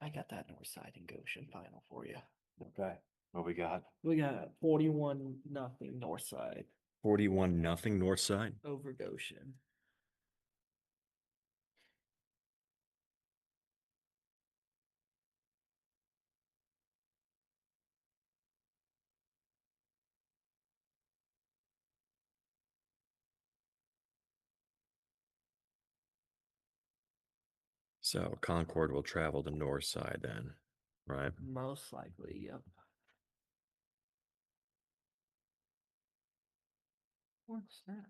I got that north side and Goshen final for you. Okay. What we got? We got 41-0 north side 41-0 north side. over Goshen. So Concord will travel to north side then, right? Most likely, yep. What's that?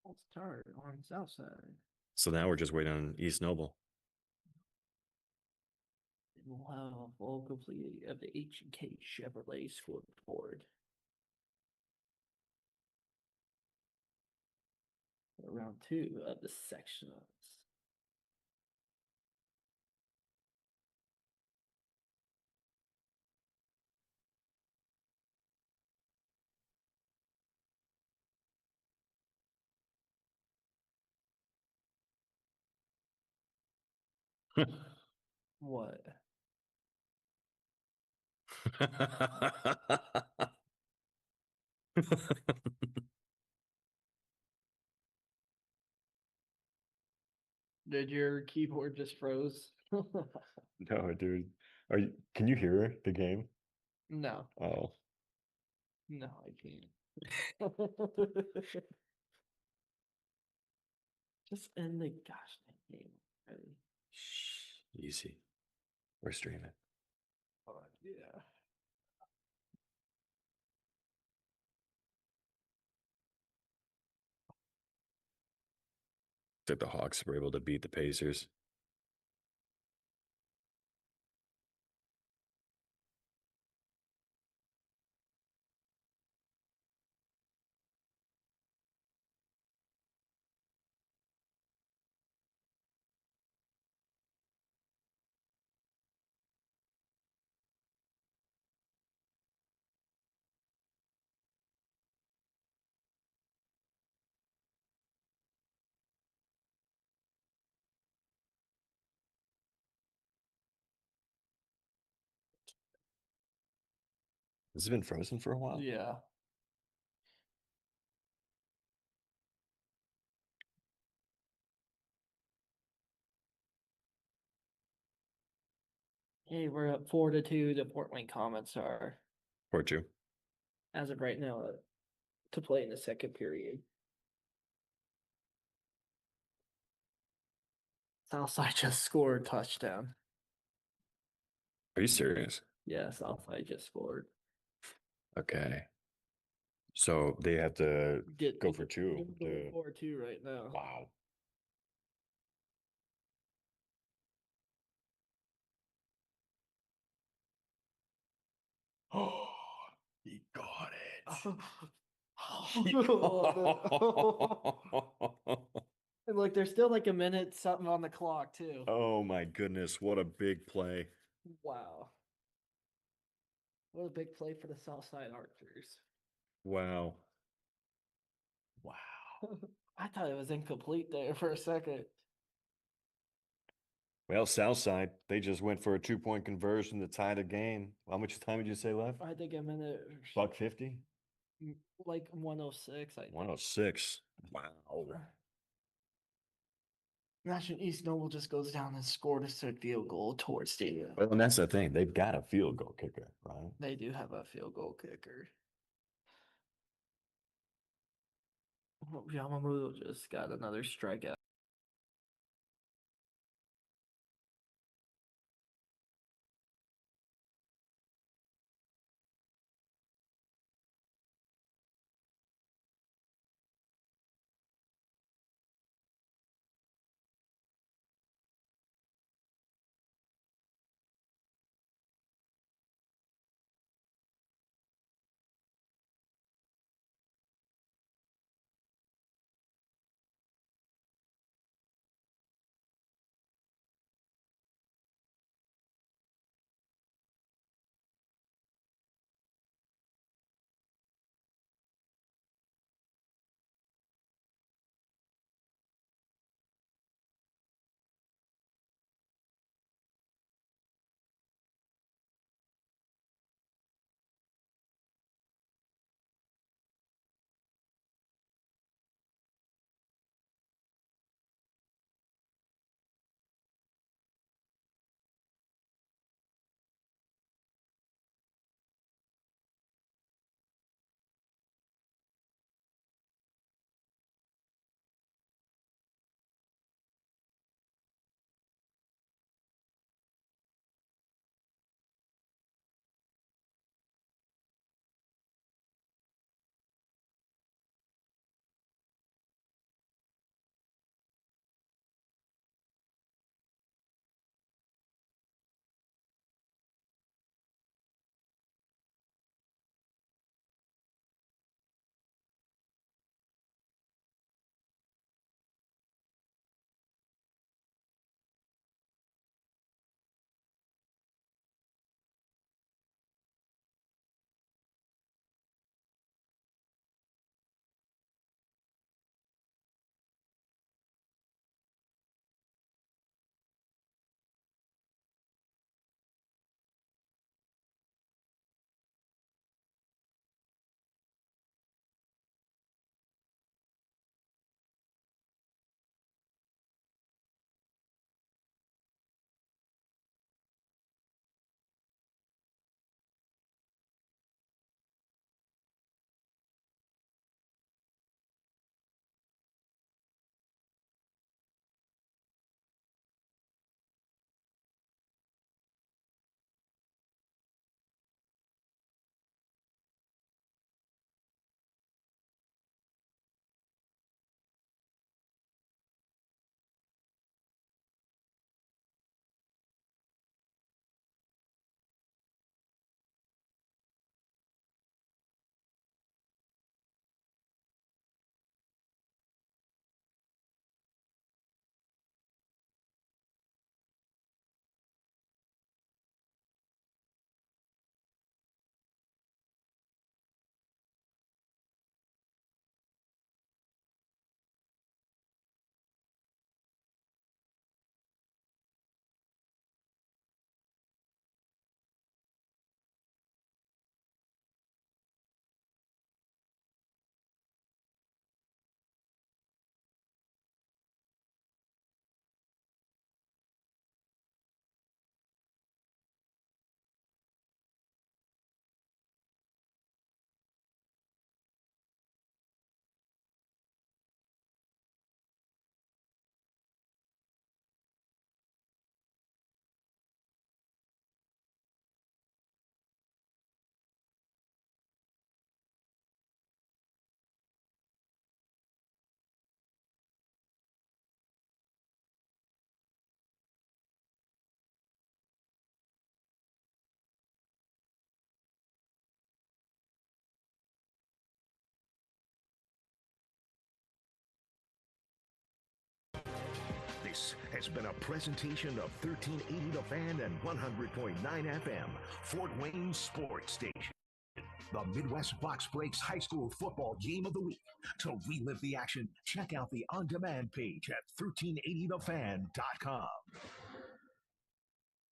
Let's start on south side. So now we're just waiting on East Noble. We'll have a full complete of the H&K Chevrolet scoreboard. Round 2 of the sectionals. What? Did your keyboard just froze? No, dude. Can you hear the game? No, Oh. no, I can't. Just end the gosh dang game already. Shh, easy. We're streaming. Yeah. That the Hawks were able to beat the Pacers. Has it been frozen for a while? Yeah. Hey, we're up 4-2. The Fort Wayne Comets are, Or two. as of right now, to play in the second period. Southside just scored a touchdown. Are you serious? Yeah, Southside just scored. Okay. So they have to Get go for two. going 4-2 right now. Wow. Oh, he got it. He And look, there's still like a minute something on the clock too. Oh my goodness, what a big play. Wow. What a big play for the Southside Archers. Wow. Wow. I thought it was incomplete there for a second. Well, Southside, they just went for a 2-point conversion to tie the game. How much time did you say left? I think a minute, Buck 50? like 106, I think. 106. Wow. Imagine East Noble just goes down and scored a third field goal towards the. Well, and that's the thing. They've got a field goal kicker, right? They do have a field goal kicker. Yamamoto just got another strikeout. This has been a presentation of 1380 The Fan and 100.9 FM, Fort Wayne Sports Station. The Midwest Box Breaks High School Football Game of the Week. To relive the action, check out the on-demand page at 1380thefan.com.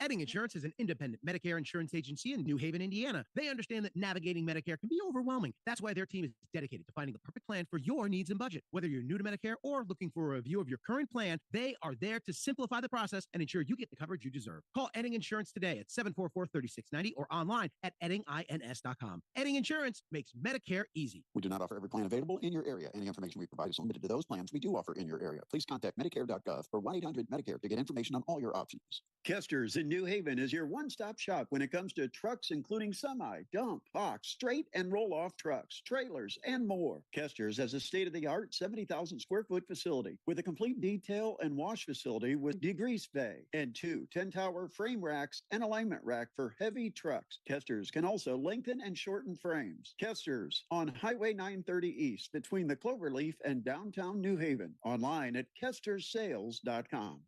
Edding Insurance is an independent Medicare insurance agency in New Haven, Indiana. They understand that navigating Medicare can be overwhelming. That's why their team is dedicated to finding the perfect plan for your needs and budget. Whether you're new to Medicare or looking for a review of your current plan, they are there to simplify the process and ensure you get the coverage you deserve. Call Edding Insurance today at 744-3690 or online at eddingins.com. Edding Insurance makes Medicare easy. We do not offer every plan available in your area. Any information we provide is limited to those plans we do offer in your area. Please contact Medicare.gov or 1-800-MEDICARE to get information on all your options. Kester's in New Haven is your one-stop shop when it comes to trucks, including semi, dump, box, straight, and roll-off trucks, trailers, and more. Kester's has a state-of-the-art 70,000 square foot facility with a complete detail and wash facility with degrease bay and 2 10-tower frame racks and alignment rack for heavy trucks. Kester's can also lengthen and shorten frames. Kester's on Highway 930 East between the Cloverleaf and downtown New Haven. Online at kestersales.com.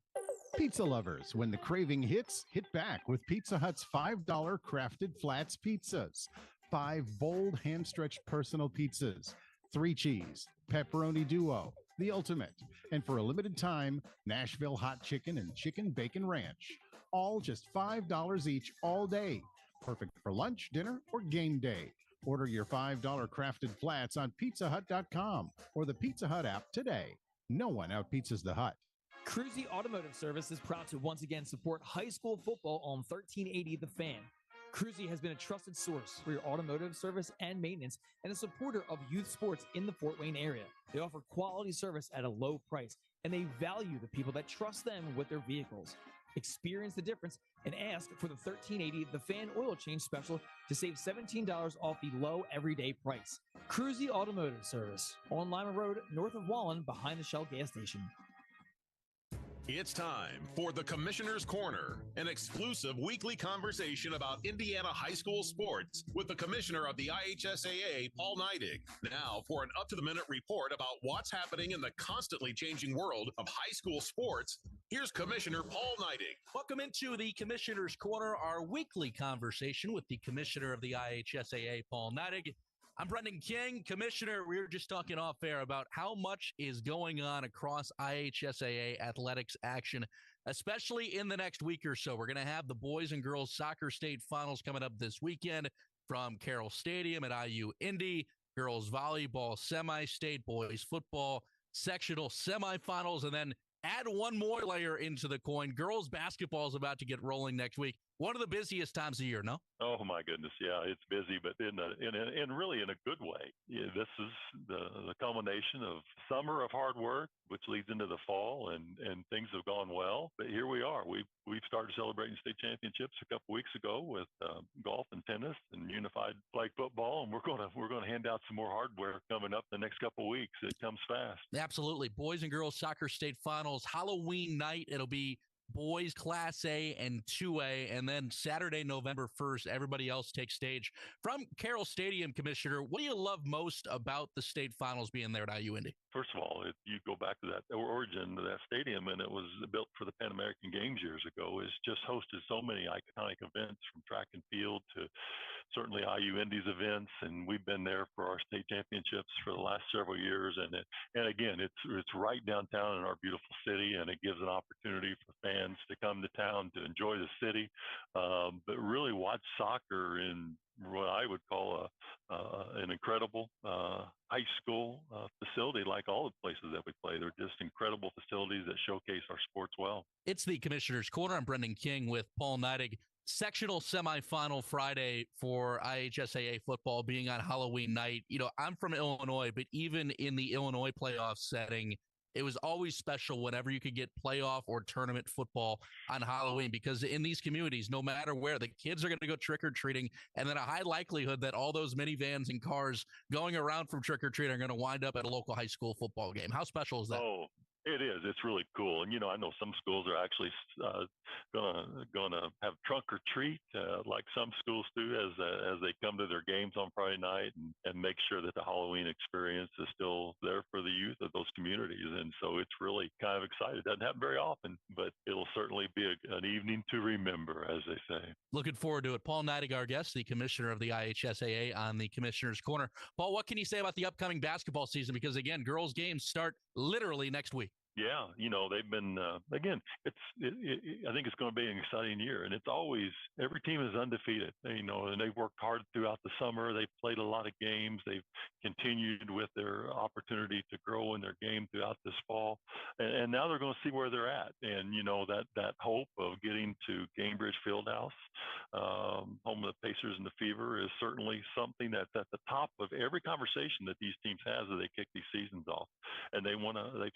Pizza lovers, when the craving hits, hit back with Pizza Hut's $5 crafted flats pizzas. 5 bold hand-stretched personal pizzas, 3 cheese, pepperoni duo, the ultimate. And for a limited time, Nashville hot chicken and chicken bacon ranch. All just $5 each all day. Perfect for lunch, dinner, or game day. Order your $5 crafted flats on pizzahut.com or the Pizza Hut app today. No one outpizzas the Hut. Cruzy Automotive Service is proud to once again support high school football on 1380 The Fan. Cruzy has been a trusted source for your automotive service and maintenance and a supporter of youth sports in the Fort Wayne area. They offer quality service at a low price, and they value the people that trust them with their vehicles. Experience the difference and ask for the 1380 The Fan oil change special to save $17 off the low everyday price. Cruzy Automotive Service on Lima Road, north of Wallen, behind the Shell gas station. It's time for the Commissioner's Corner, an exclusive weekly conversation about Indiana high school sports with the Commissioner of the IHSAA, Paul Neidig. Now for an up-to-the-minute report about what's happening in the constantly changing world of high school sports, here's Commissioner Paul Neidig. Welcome into the Commissioner's Corner, our weekly conversation with the Commissioner of the IHSAA, Paul Neidig. I'm Brendan King. Commissioner, we were just talking off air about how much is going on across IHSAA athletics action, especially in the next week or so. We're going to have the boys and girls soccer state finals coming up this weekend from Carroll Stadium at IU Indy, girls volleyball semi-state, boys football sectional semifinals, and then add one more layer into the coin. Girls basketball is about to get rolling next week. One of the busiest times of year, no? Oh my goodness, yeah, it's busy, but in really in a good way. Yeah, this is the culmination of summer of hard work, which leads into the fall, and things have gone well. But here we are. We've started celebrating state championships a couple weeks ago with golf and tennis and unified flag football, and we're gonna hand out some more hardware coming up the next couple weeks. It comes fast. Absolutely, boys and girls soccer state finals Halloween night. It'll be boys Class A and 2A, and then Saturday, November 1st, everybody else takes stage. From Carroll Stadium, Commissioner, what do you love most about the state finals being there at IU Indy? First of all, you go back to that origin of that stadium, and it was built for the Pan American Games years ago. It's just hosted so many iconic events, from track and field to certainly IU Indy's events, and we've been there for our state championships for the last several years. And again, it's right downtown in our beautiful city, and it gives an opportunity for fans to come to town to enjoy the city, but really watch soccer in what I would call an incredible high school facility, like all the places that we play. They're just incredible facilities that showcase our sports well. It's the Commissioner's Corner. I'm Brendan King with Paul Neidig. Sectional semifinal Friday for IHSAA football being on Halloween night. You know, I'm from Illinois, but even in the Illinois playoff setting, it was always special whenever you could get playoff or tournament football on Halloween, because in these communities, no matter where, the kids are going to go trick-or-treating, and then a high likelihood that all those minivans and cars going around from trick-or-treating are going to wind up at a local high school football game. How special is that? Oh, it is. It's really cool. And, you know, I know some schools are actually gonna have trunk or treat, like some schools do, as they come to their games on Friday night, and make sure that the Halloween experience is still there for the youth of those communities. And so it's really kind of of excited. Doesn't happen very often, but it'll certainly be an evening to remember, as they say. Looking forward to it. Paul Neidig, our guest, the commissioner of the IHSAA on the Commissioner's Corner. Paul, what can you say about the upcoming basketball season? Because, again, girls' games start literally next week. Yeah, they've been again. I think it's going to be an exciting year, and it's always every team is undefeated. And they've worked hard throughout the summer. They've played a lot of games. They've continued with their opportunity to grow in their game throughout this fall, and now they're going to see where they're at. And that hope of getting to Gainbridge Fieldhouse, home of the Pacers and the Fever, is certainly something that's at the top of every conversation that these teams have as they kick these seasons off. And they've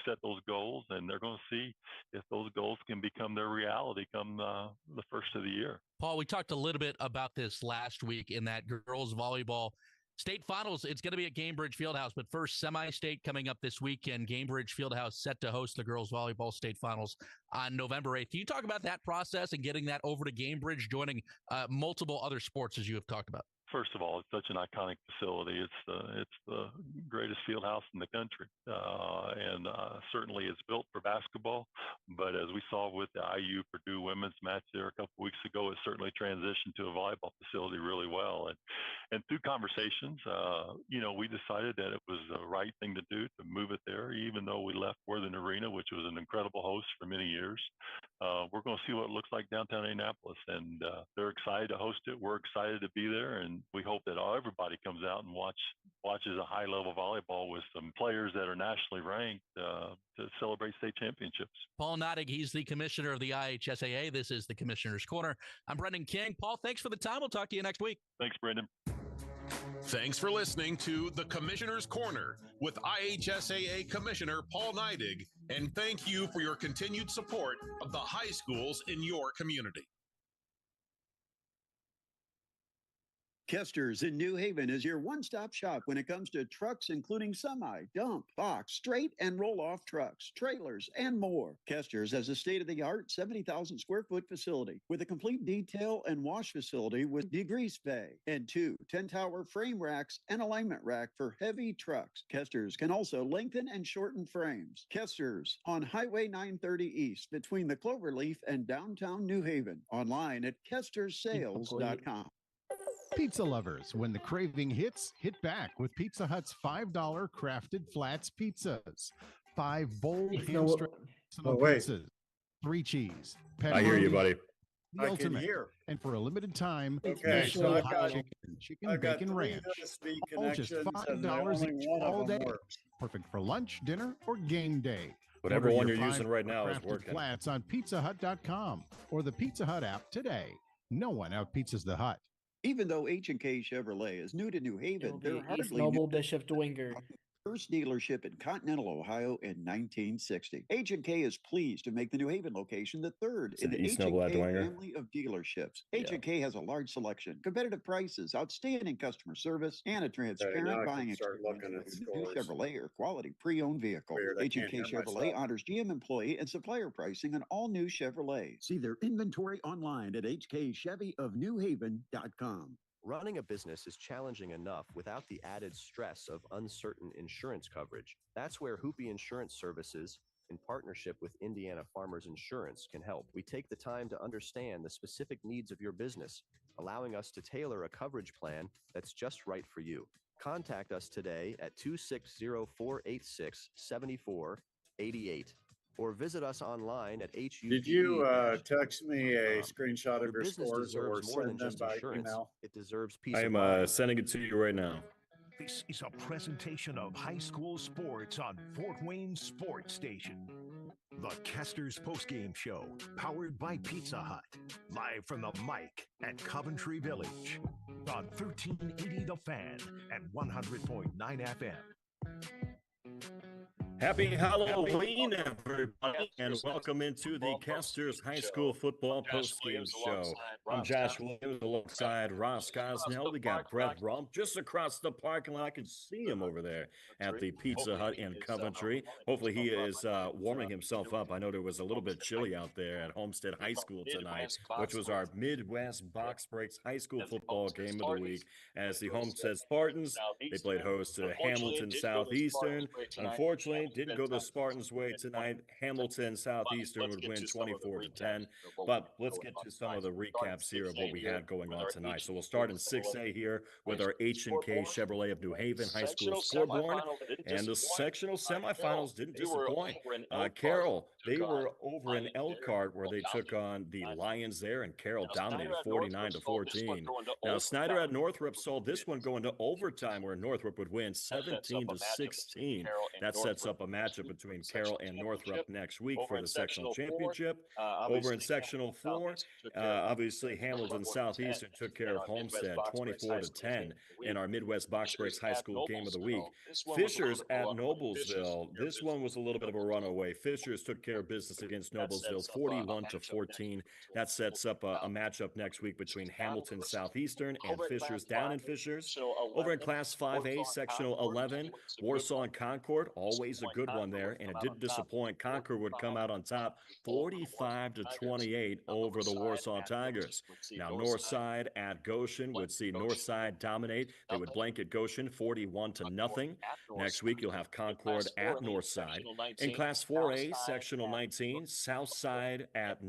set those goals. And they're going to see if those goals can become their reality come the first of the year. Paul, we talked a little bit about this last week in that girls volleyball state finals. It's going to be at Gainbridge Fieldhouse, but first semi-state coming up this weekend. Gainbridge Fieldhouse set to host the girls volleyball state finals on November 8th. Can you talk about that process and getting that over to Gainbridge, joining multiple other sports as you have talked about? First of all, it's such an iconic facility. It's the greatest field house in the country, and certainly it's built for basketball. But as we saw with the IU Purdue women's match there a couple of weeks ago, it certainly transitioned to a volleyball facility really well. And through conversations, we decided that it was the right thing to do to move it there, even though we left Worthing Arena, which was an incredible host for many years. We're going to see what it looks like downtown Indianapolis, and they're excited to host it. We're excited to be there, and we hope that everybody comes out and watches a high-level volleyball with some players that are nationally ranked to celebrate state championships. Paul Neidig, he's the commissioner of the IHSAA. This is the Commissioner's Corner. I'm Brendan King. Paul, thanks for the time. We'll talk to you next week. Thanks, Brendan. Thanks for listening to the Commissioner's Corner with IHSAA Commissioner Paul Neidig, and thank you for your continued support of the high schools in your community. Kester's in New Haven is your one-stop shop when it comes to trucks, including semi, dump, box, straight, and roll-off trucks, trailers, and more. Kester's has a state-of-the-art 70,000 square foot facility with a complete detail and wash facility with degrease bay and 2 10-tower frame racks and alignment rack for heavy trucks. Kester's can also lengthen and shorten frames. Kester's on Highway 930 East between the Cloverleaf and downtown New Haven. Online at KesterSales.com. Pizza lovers, when the craving hits, hit back with Pizza Hut's $5 crafted flats pizzas. 5 bold hand-stretched pizzas, 3 cheese, pepperoni. I hear you, buddy. The I ultimate. can hear. And for a limited time, Okay, so I've got chicken bacon ranch. All just $5 each all day. Perfect for lunch, dinner, or game day. Whatever Order one your you're using 5 right now is crafted working. Flats on PizzaHut.com or the Pizza Hut app today. No one out-pizzas the Hut. Even though H&K Chevrolet is new to New Haven, they're East hardly Noble new. Bishop Dwenger. First dealership in Continental Ohio in 1960. H&K is pleased to make the New Haven location the third in the East Noble at H&K Dwenger. family of dealerships. H&K has a large selection, competitive prices, outstanding customer service, and a transparent buying experience. New Chevrolet or quality pre-owned vehicle. Weird, I can't H&K hear Chevrolet myself. honors GM employee and supplier pricing on all new Chevrolets. See their inventory online at hkchevyofnewhaven.com. Running a business is challenging enough without the added stress of uncertain insurance coverage. That's where Hoopy Insurance Services, in partnership with Indiana Farmers Insurance, can help. We take the time to understand the specific needs of your business, allowing us to tailor a coverage plan that's just right for you. Contact us today at 260-486-7488 or visit us online at HUPE. Did you text me a screenshot of Your your business scores or deserves more than send them just by insurance. email? It deserves peace I of am mind. sending it to you right now. This is a presentation of high school sports on Fort Wayne Sports Station. The Kester's Postgame Show, powered by Pizza Hut. Live from the mic at Coventry Village. On 1380 The Fan and 100.9 FM. Happy Halloween, everybody, and welcome into the Kester's High School Football Postgame Show. I'm Josh Williams alongside Ross Gosnell. We got Brett Rump just across the parking lot. I can see him over there at the Pizza Hut in Coventry. Hopefully he is warming himself up. I know there was a little bit chilly out there at Homestead High School tonight, which was our Midwest Box Breaks High School Football Game of the Week. As the Homestead Spartans, they played host to Hamilton Southeastern. Unfortunately, point. Didn't go the Spartans' way tonight. Hamilton Southeastern would win 24-10. But let's get to some of the recaps here of what we had going on tonight. So we'll start in 6A here with our H&K Chevrolet of New Haven High School scoreboard. And the sectional semifinals didn't disappoint. Carroll, they were over in Elkhart where they took on the Lions there, and Carroll dominated 49-14. Now, Snyder at Northrop saw this one go into overtime where Northrop would win 17-16. That sets up a matchup between Carroll and Northrop next week for the sectional championship. Over in sectional 4, obviously Hamilton Southeastern took care of Homestead 24-10 in our Midwest Box Breaks High School game of the week. Fishers at Noblesville. This one was a little bit of a runaway. Fishers took care of business against Noblesville 41-14. That sets up a matchup next week between Hamilton Southeastern and Fishers down in Fishers. Over in Class 5A, Sectional 11, Warsaw and Concord, always a good one there, and it didn't disappoint. Concord would come out on top 45-28 over the Warsaw Tigers. Now, Northside at Goshen would see Northside dominate. They would blanket Goshen 41-0. Next week, you'll have Concord at Northside. In Class 4A, Sectional 19, Southside at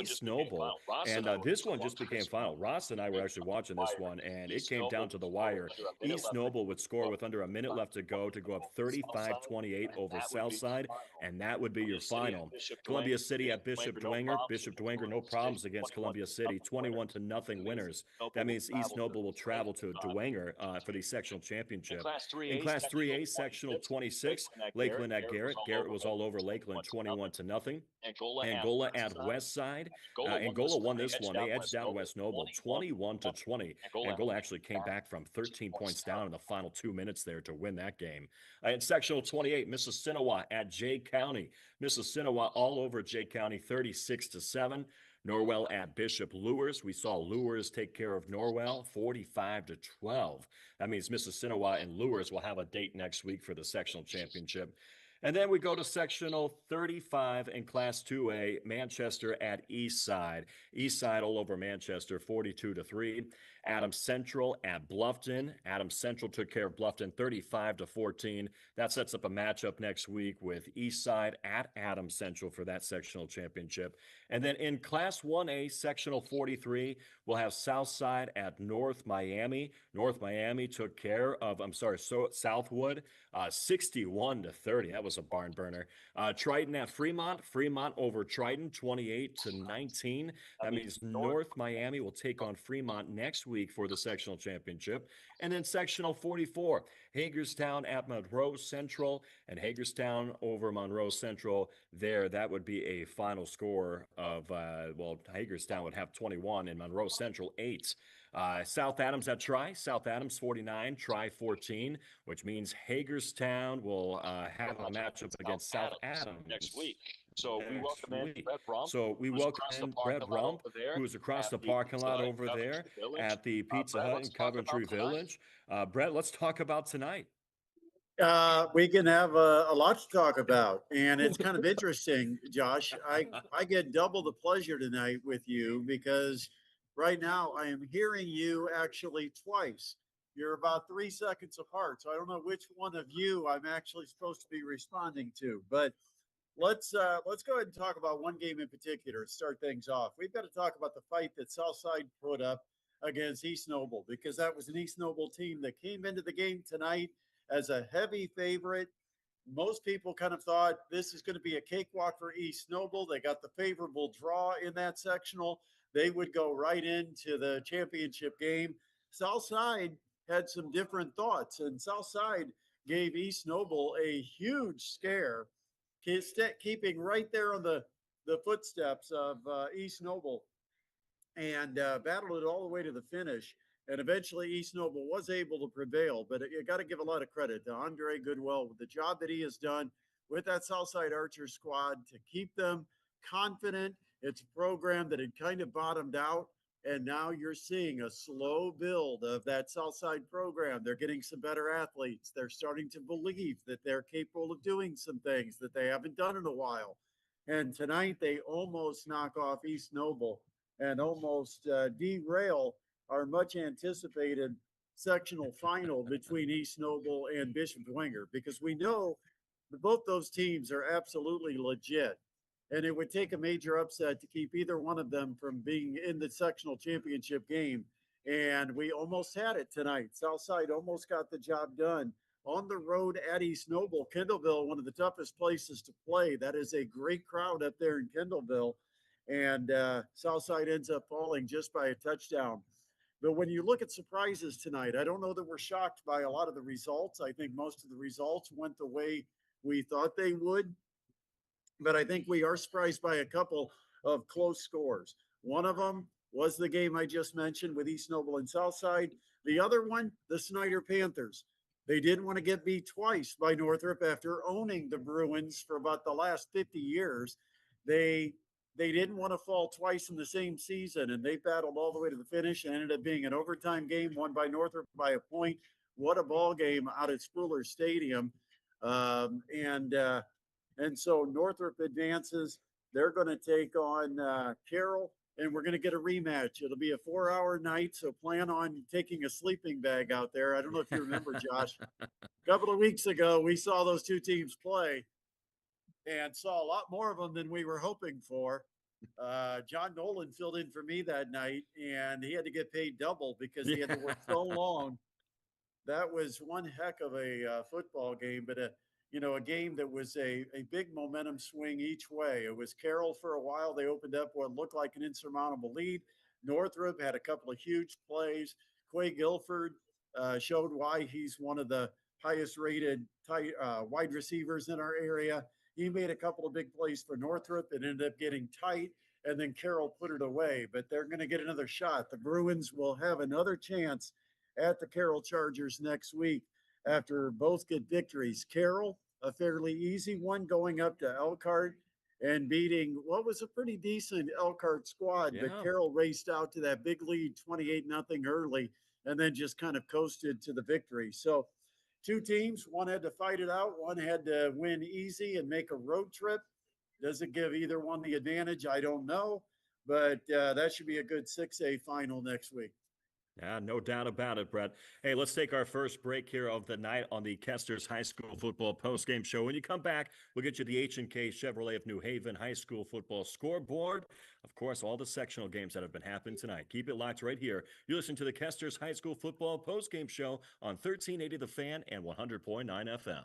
East Noble. And this one just became final. Ross and I were actually watching this one, and it came down to the wire. East Noble would score with under a minute left to go up 35-28 over Southside, and that would be your final. Columbia City at Bishop Dwenger. Bishop Dwenger, no problems against Columbia City, 21-0 winners. That means East Noble will travel to Dwenger for the sectional championship. In Class 3A, Sectional 26, Lakeland at Garrett. Garrett was all over Lakeland, 21-0. Angola at Westside. Angola won this one. They edged down West Noble 21-20. Angola actually came back from 13 points down in the final 2 minutes there to win that game. In Sectional 28, Mississinawa at Jay County. Mississinawa all over Jay County 36-7. Norwell at Bishop Lures. We saw Lures take care of Norwell 45-12. That means Mississinawa and Lures will have a date next week for the sectional championship. And then we go to Sectional 35 in Class 2A, Manchester at Eastside. Eastside all over Manchester, 42-3. Adams Central at Bluffton. Adams Central took care of Bluffton, 35-14. That sets up a matchup next week with Eastside at Adams Central for that sectional championship. And then in Class 1A, Sectional 43, we'll have Southside at North Miami. North Miami took care of, Southwood, 61-30. That was a barn burner. Triton at Fremont. Fremont over Triton, 28-19. That means North Miami will take on Fremont next week for the sectional championship. And then Sectional 44, Hagerstown at Monroe Central, and Hagerstown over Monroe Central there. That would be a final score of, Hagerstown would have 21 and Monroe Central 8. South Adams at Tri. South Adams 49, Tri 14, which means Hagerstown will have a matchup against South Adams next week. So we welcome in Brett Rump, who's across the parking lot over there at the Pizza Hut in Coventry Village. Brett, let's talk about tonight. We can have a lot to talk about, and it's kind of interesting, Josh. I get double the pleasure tonight with you because right now I am hearing you actually twice. You're about 3 seconds apart, so I don't know which one of you I'm actually supposed to be responding to. But let's go ahead and talk about one game in particular to start things off. We've got to talk about the fight that Southside put up against East Noble, because that was an East Noble team that came into the game tonight as a heavy favorite. Most people kind of thought this is going to be a cakewalk for East Noble. They got the favorable draw in that sectional. They would go right into the championship game. Southside had some different thoughts, and Southside gave East Noble a huge scare, keeping right there on the footsteps of East Noble, and battled it all the way to the finish. And eventually East Noble was able to prevail, but you got to give a lot of credit to Andre Goodwell with the job that he has done with that Southside Archer squad to keep them confident. It's a program that had kind of bottomed out, and now you're seeing a slow build of that Southside program. They're getting some better athletes. They're starting to believe that they're capable of doing some things that they haven't done in a while. And tonight they almost knock off East Noble and almost derail our much anticipated sectional final between East Noble and Bishop Dwenger, because we know both those teams are absolutely legit. And it would take a major upset to keep either one of them from being in the sectional championship game. And we almost had it tonight. Southside almost got the job done on the road at East Noble. Kendallville, one of the toughest places to play. That is a great crowd up there in Kendallville. And Southside ends up falling just by a touchdown. But when you look at surprises tonight, I don't know that we're shocked by a lot of the results. I think most of the results went the way we thought they would. But I think we are surprised by a couple of close scores. One of them was the game I just mentioned with East Noble and Southside. The other one, the Snyder Panthers. They didn't want to get beat twice by Northrop after owning the Bruins for about the last 50 years. They didn't want to fall twice in the same season, and they battled all the way to the finish and ended up being an overtime game won by Northrop by a point. What a ball game out at Spooler Stadium. And so Northrop advances. They're going to take on Carroll, and we're going to get a rematch. It'll be a 4-hour night, so plan on taking a sleeping bag out there. I don't know if you remember, Josh. A couple of weeks ago, we saw those two teams play and saw a lot more of them than we were hoping for. John Nolan filled in for me that night, and he had to get paid double because he had to work so long. That was one heck of a football game, but a game that was a big momentum swing each way. It was Carroll for a while. They opened up what looked like an insurmountable lead. Northrop had a couple of huge plays. Quay Guilford showed why he's one of the highest rated wide receivers in our area. He made a couple of big plays for Northrop. It ended up getting tight, and then Carroll put it away. But they're going to get another shot. The Bruins will have another chance at the Carroll Chargers next week after both get victories. Carroll, a fairly easy one, going up to Elkhart and beating what was a pretty decent Elkhart squad. Yeah. But Carroll raced out to that big lead, 28-0 early, and then just kind of coasted to the victory. So two teams, one had to fight it out, one had to win easy and make a road trip. Does it give either one the advantage? I don't know, but that should be a good 6A final next week. Yeah, no doubt about it, Brett. Hey, let's take our first break here of the night on the Kester's High School Football postgame show. When you come back, we'll get you the H&K Chevrolet of New Haven High School Football scoreboard. Of course, all the sectional games that have been happening tonight. Keep it locked right here. You listen to the Kester's High School Football postgame show on 1380 The Fan and 100.9 FM.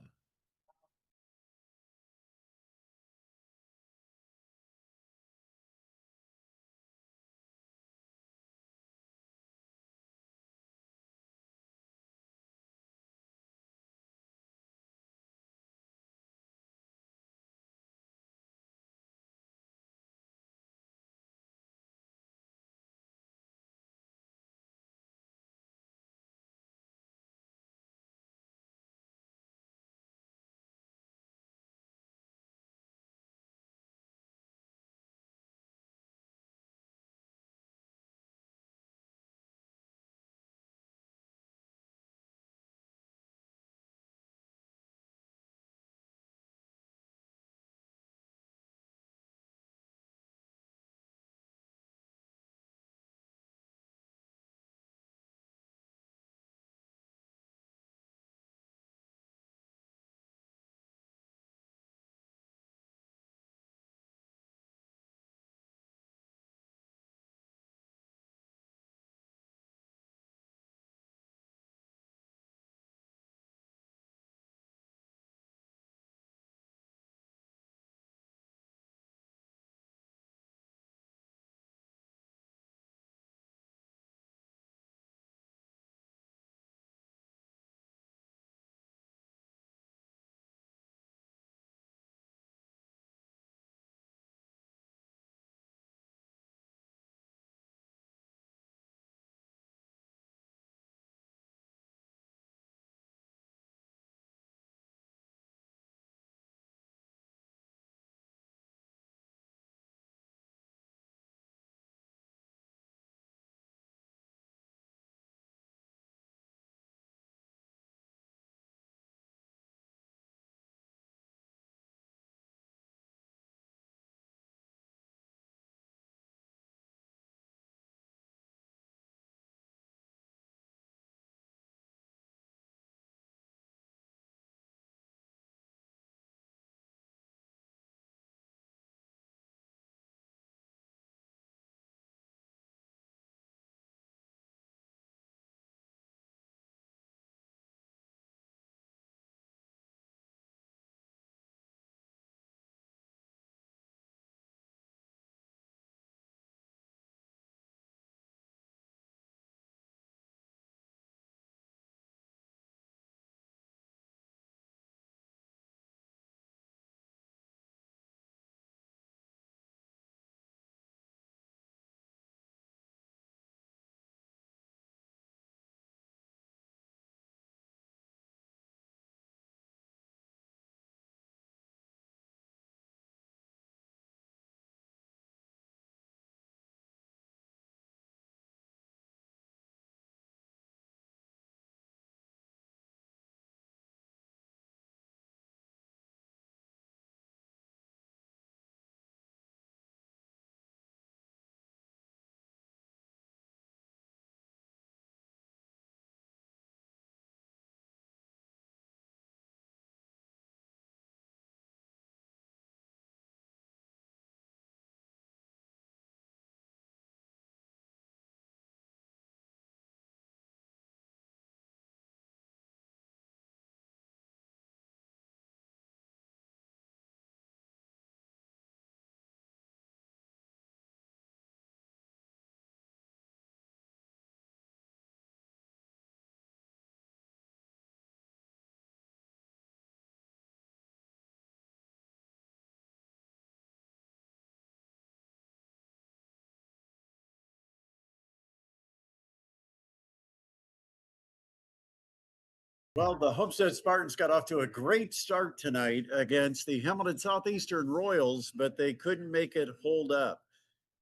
Well, the Homestead Spartans got off to a great start tonight against the Hamilton Southeastern Royals, but they couldn't make it hold up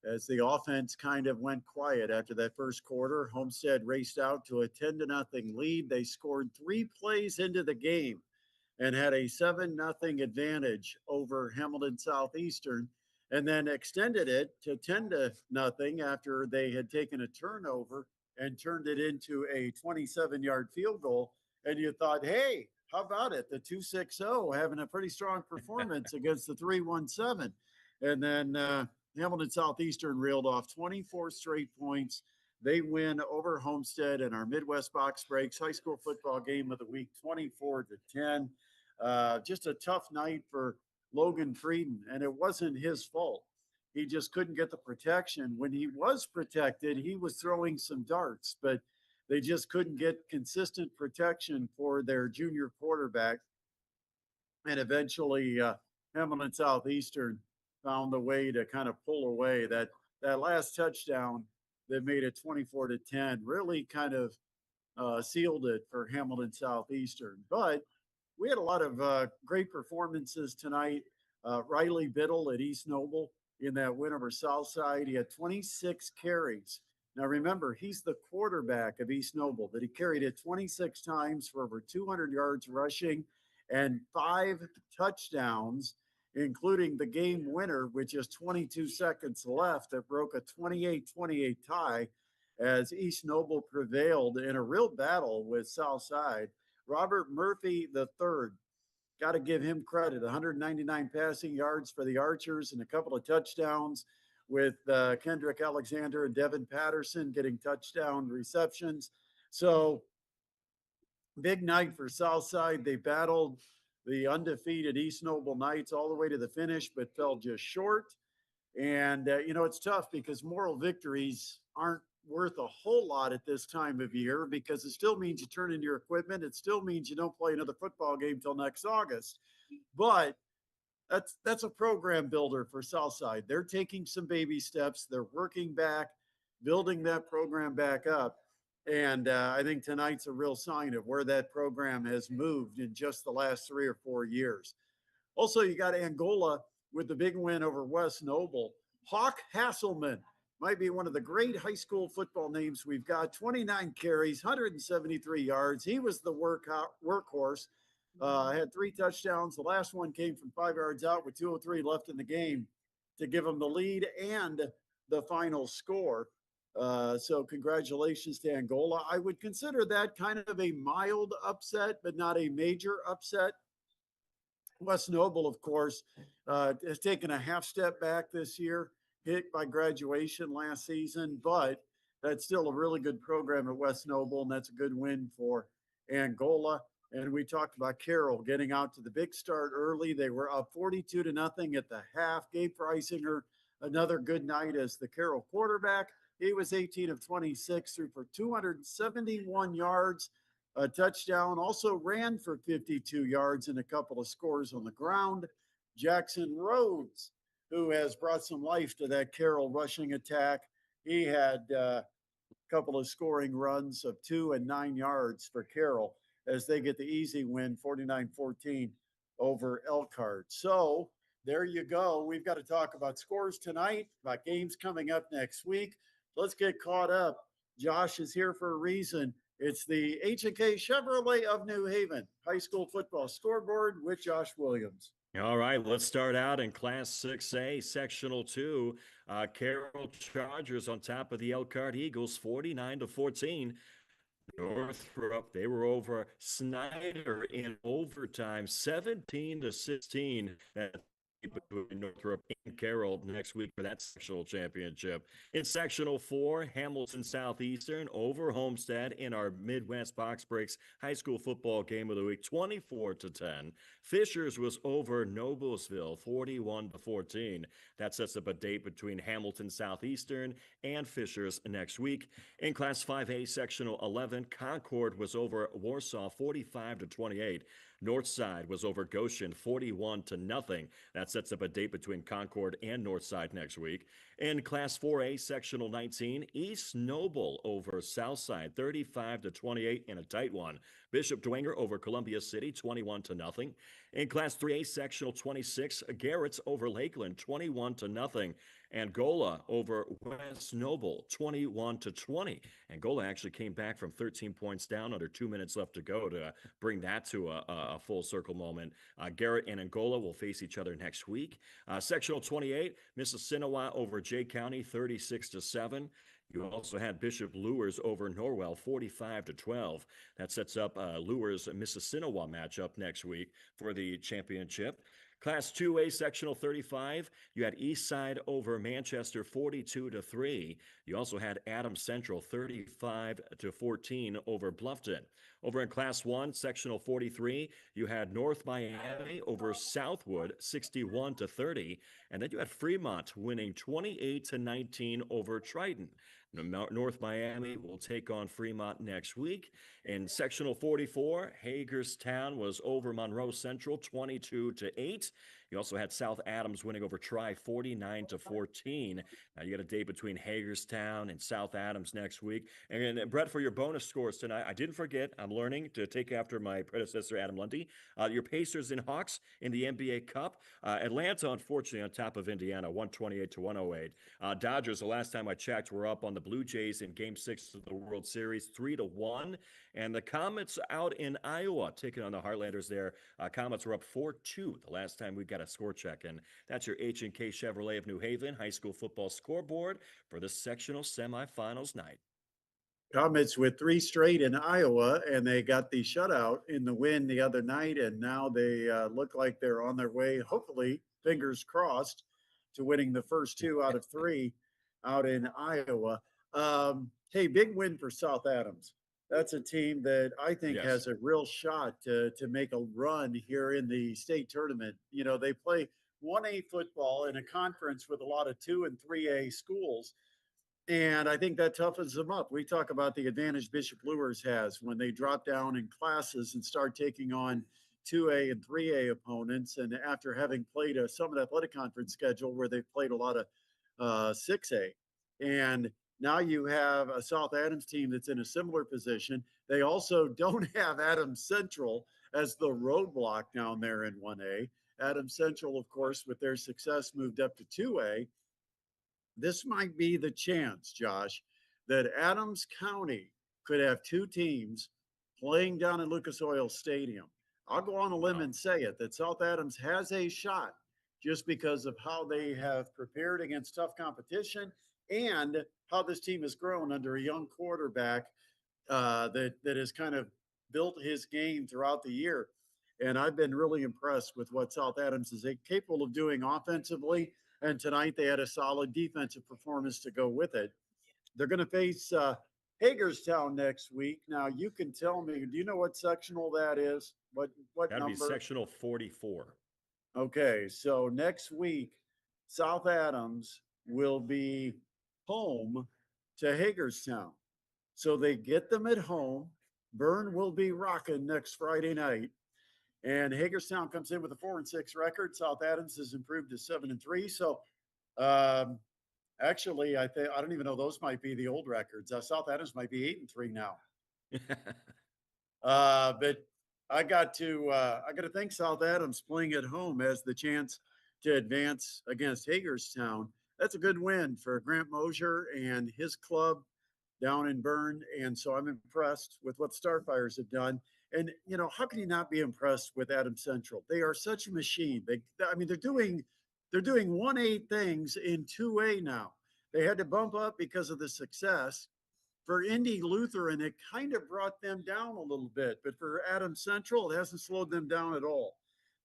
as the offense kind of went quiet after that first quarter. Homestead raced out to a 10-0 lead. They scored 3 plays into the game and had a 7-0 advantage over Hamilton Southeastern, and then extended it to 10-0 after they had taken a turnover and turned it into a 27-yard field goal. And you thought, hey, how about it? The 260 having a pretty strong performance against the 317. And then Hamilton Southeastern reeled off 24 straight points. They win over Homestead in our Midwest Box Breaks high school football game of the week, 24-10. Just a tough night for Logan Frieden, and it wasn't his fault. He just couldn't get the protection. When he was protected, he was throwing some darts, but they just couldn't get consistent protection for their junior quarterback. And eventually, Hamilton Southeastern found the way to kind of pull away. That last touchdown that made it 24-10 really kind of sealed it for Hamilton Southeastern. But we had a lot of great performances tonight. Riley Biddle at East Noble in that win over Southside. He had 26 carries. Now remember, he's the quarterback of East Noble, but he carried it 26 times for over 200 yards rushing and 5 touchdowns, including the game winner with just 22 seconds left that broke a 28-28 tie as East Noble prevailed in a real battle with Southside. Robert Murphy III, got to give him credit, 199 passing yards for the Archers and a couple of touchdowns, with Kendrick Alexander and Devin Patterson getting touchdown receptions. So big night for Southside. They battled the undefeated East Noble Knights all the way to the finish, but fell just short. And, it's tough because moral victories aren't worth a whole lot at this time of year, because it still means you turn in your equipment. It still means you don't play another football game till next August. But that's a program builder for Southside. They're taking some baby steps. They're working back, building that program back up. And I think tonight's a real sign of where that program has moved in just the last 3 or 4 years. Also, you got Angola with the big win over West Noble. Hawk Hasselman might be one of the great high school football names we've got. 29 carries, 173 yards. He was the workhorse. Had 3 touchdowns. The last one came from 5 yards out with 2:03 left in the game to give him the lead and the final score. So congratulations to Angola. I would consider that kind of a mild upset, but not a major upset. West Noble, of course, has taken a half step back this year, hit by graduation last season, but that's still a really good program at West Noble, and that's a good win for Angola. And we talked about Carroll getting out to the big start early. They were up 42-0 at the half. Gabe Freisinger, another good night as the Carroll quarterback. He was 18 of 26, threw for 271 yards, a touchdown, also ran for 52 yards and a couple of scores on the ground. Jackson Rhodes, who has brought some life to that Carroll rushing attack, he had a couple of scoring runs of 2 and 9 yards for Carroll as they get the easy win, 49-14 over Elkhart. So there you go. We've got to talk about scores tonight, about games coming up next week. Let's get caught up. Josh is here for a reason. It's the H&K Chevrolet of New Haven high school football scoreboard with Josh Williams. All right, let's start out in Class 6A, Sectional 2. Carroll Chargers on top of the Elkhart Eagles, 49-14. Northrop, they were over Snyder in overtime, 17-16. Between Northrop and Carroll next week for that sectional championship. In Sectional 4, Hamilton Southeastern over Homestead in our Midwest Box Breaks high school football game of the week, 24-10. Fishers was over Noblesville, 41-14. That sets up a date between Hamilton Southeastern and Fishers next week. In Class 5A, Sectional 11, Concord was over Warsaw, 45-28. Northside was over Goshen, 41-0. That sets up a date between Concord and Northside next week. In Class 4A, Sectional 19, East Noble over Southside, 35-28 in a tight one. Bishop Dwenger over Columbia City, 21-0. In Class 3A Sectional 26, Garrett's over Lakeland, 21-0. Angola over West Noble, 21-20. Angola actually came back from 13 points down under 2 minutes left to go to bring that to a full circle moment. Garrett and Angola will face each other next week. Sectional 28, Mississinawa over Jay County, 36-7. You also had Bishop Lures over Norwell, 45-12. That sets up Lures Mississinawa matchup next week for the championship. Class 2A Sectional 35, you had Eastside over Manchester 42-3. You also had Adams Central 35-14 over Bluffton. Over in Class 1, Sectional 43, you had North Miami over Southwood 61-30. And then you had Fremont winning 28-19 over Triton. North Miami will take on Fremont next week. In Sectional 44, Hagerstown was over Monroe Central 22-8. You also had South Adams winning over Tri 49-14. Now you got a day between Hagerstown and South Adams next week. And Brett, for your bonus scores tonight, I didn't forget, I'm learning to take after my predecessor, Adam Lundy. Your Pacers and Hawks in the NBA Cup. Atlanta, unfortunately, on top of Indiana, 128-108. Dodgers, the last time I checked, were up on the Blue Jays in Game 6 of the World Series, 3-1. And the Comets out in Iowa, taking on the Heartlanders there. Comets were up 4-2 the last time we got a score check. And that's your H&K Chevrolet of New Haven high school football scoreboard for the sectional semifinals night. Comets with 3 straight in Iowa, and they got the shutout in the win the other night, and now they look like they're on their way, hopefully, fingers crossed, to winning the first 2 out of 3 out in Iowa. Hey, big win for South Adams. That's a team that I think has a real shot to make a run here in the state tournament. You know, they play 1A football in a conference with a lot of 2 and 3A schools. And I think that toughens them up. We talk about the advantage Bishop Lures has when they drop down in classes and start taking on 2A and 3A opponents. And after having played a Summit Athletic Conference schedule where they've played a lot of 6A. And now you have a South Adams team that's in a similar position. They also don't have Adams Central as the roadblock down there in 1A. Adams Central, of course, with their success, moved up to 2A. This might be the chance, Josh, that Adams County could have 2 teams playing down in Lucas Oil Stadium. I'll go on a limb and say it, that South Adams has a shot just because of how they have prepared against tough competition and how this team has grown under a young quarterback that has kind of built his game throughout the year. And I've been really impressed with what South Adams is capable of doing offensively. And tonight they had a solid defensive performance to go with it. They're going to face Hagerstown next week. Now, you can tell me, do you know what sectional that is? What That'd number? Be sectional 44. Okay, so next week, South Adams will be home to Hagerstown. So they get them at home. Byrne will be rocking next Friday night. And Hagerstown comes in with a 4-6 record. South Adams has improved to 7-3. So actually, I don't even know, those might be the old records. South Adams might be 8-3 now. But I got to think South Adams playing at home has the chance to advance against Hagerstown. That's a good win for Grant Mosier and his club down in Byrne. And so I'm impressed with what Starfires have done. And, you know, how can you not be impressed with Adams Central? They are such a machine. They're doing 1A things in 2A now. They had to bump up because of the success. For Indy Lutheran, it kind of brought them down a little bit. But for Adams Central, it hasn't slowed them down at all.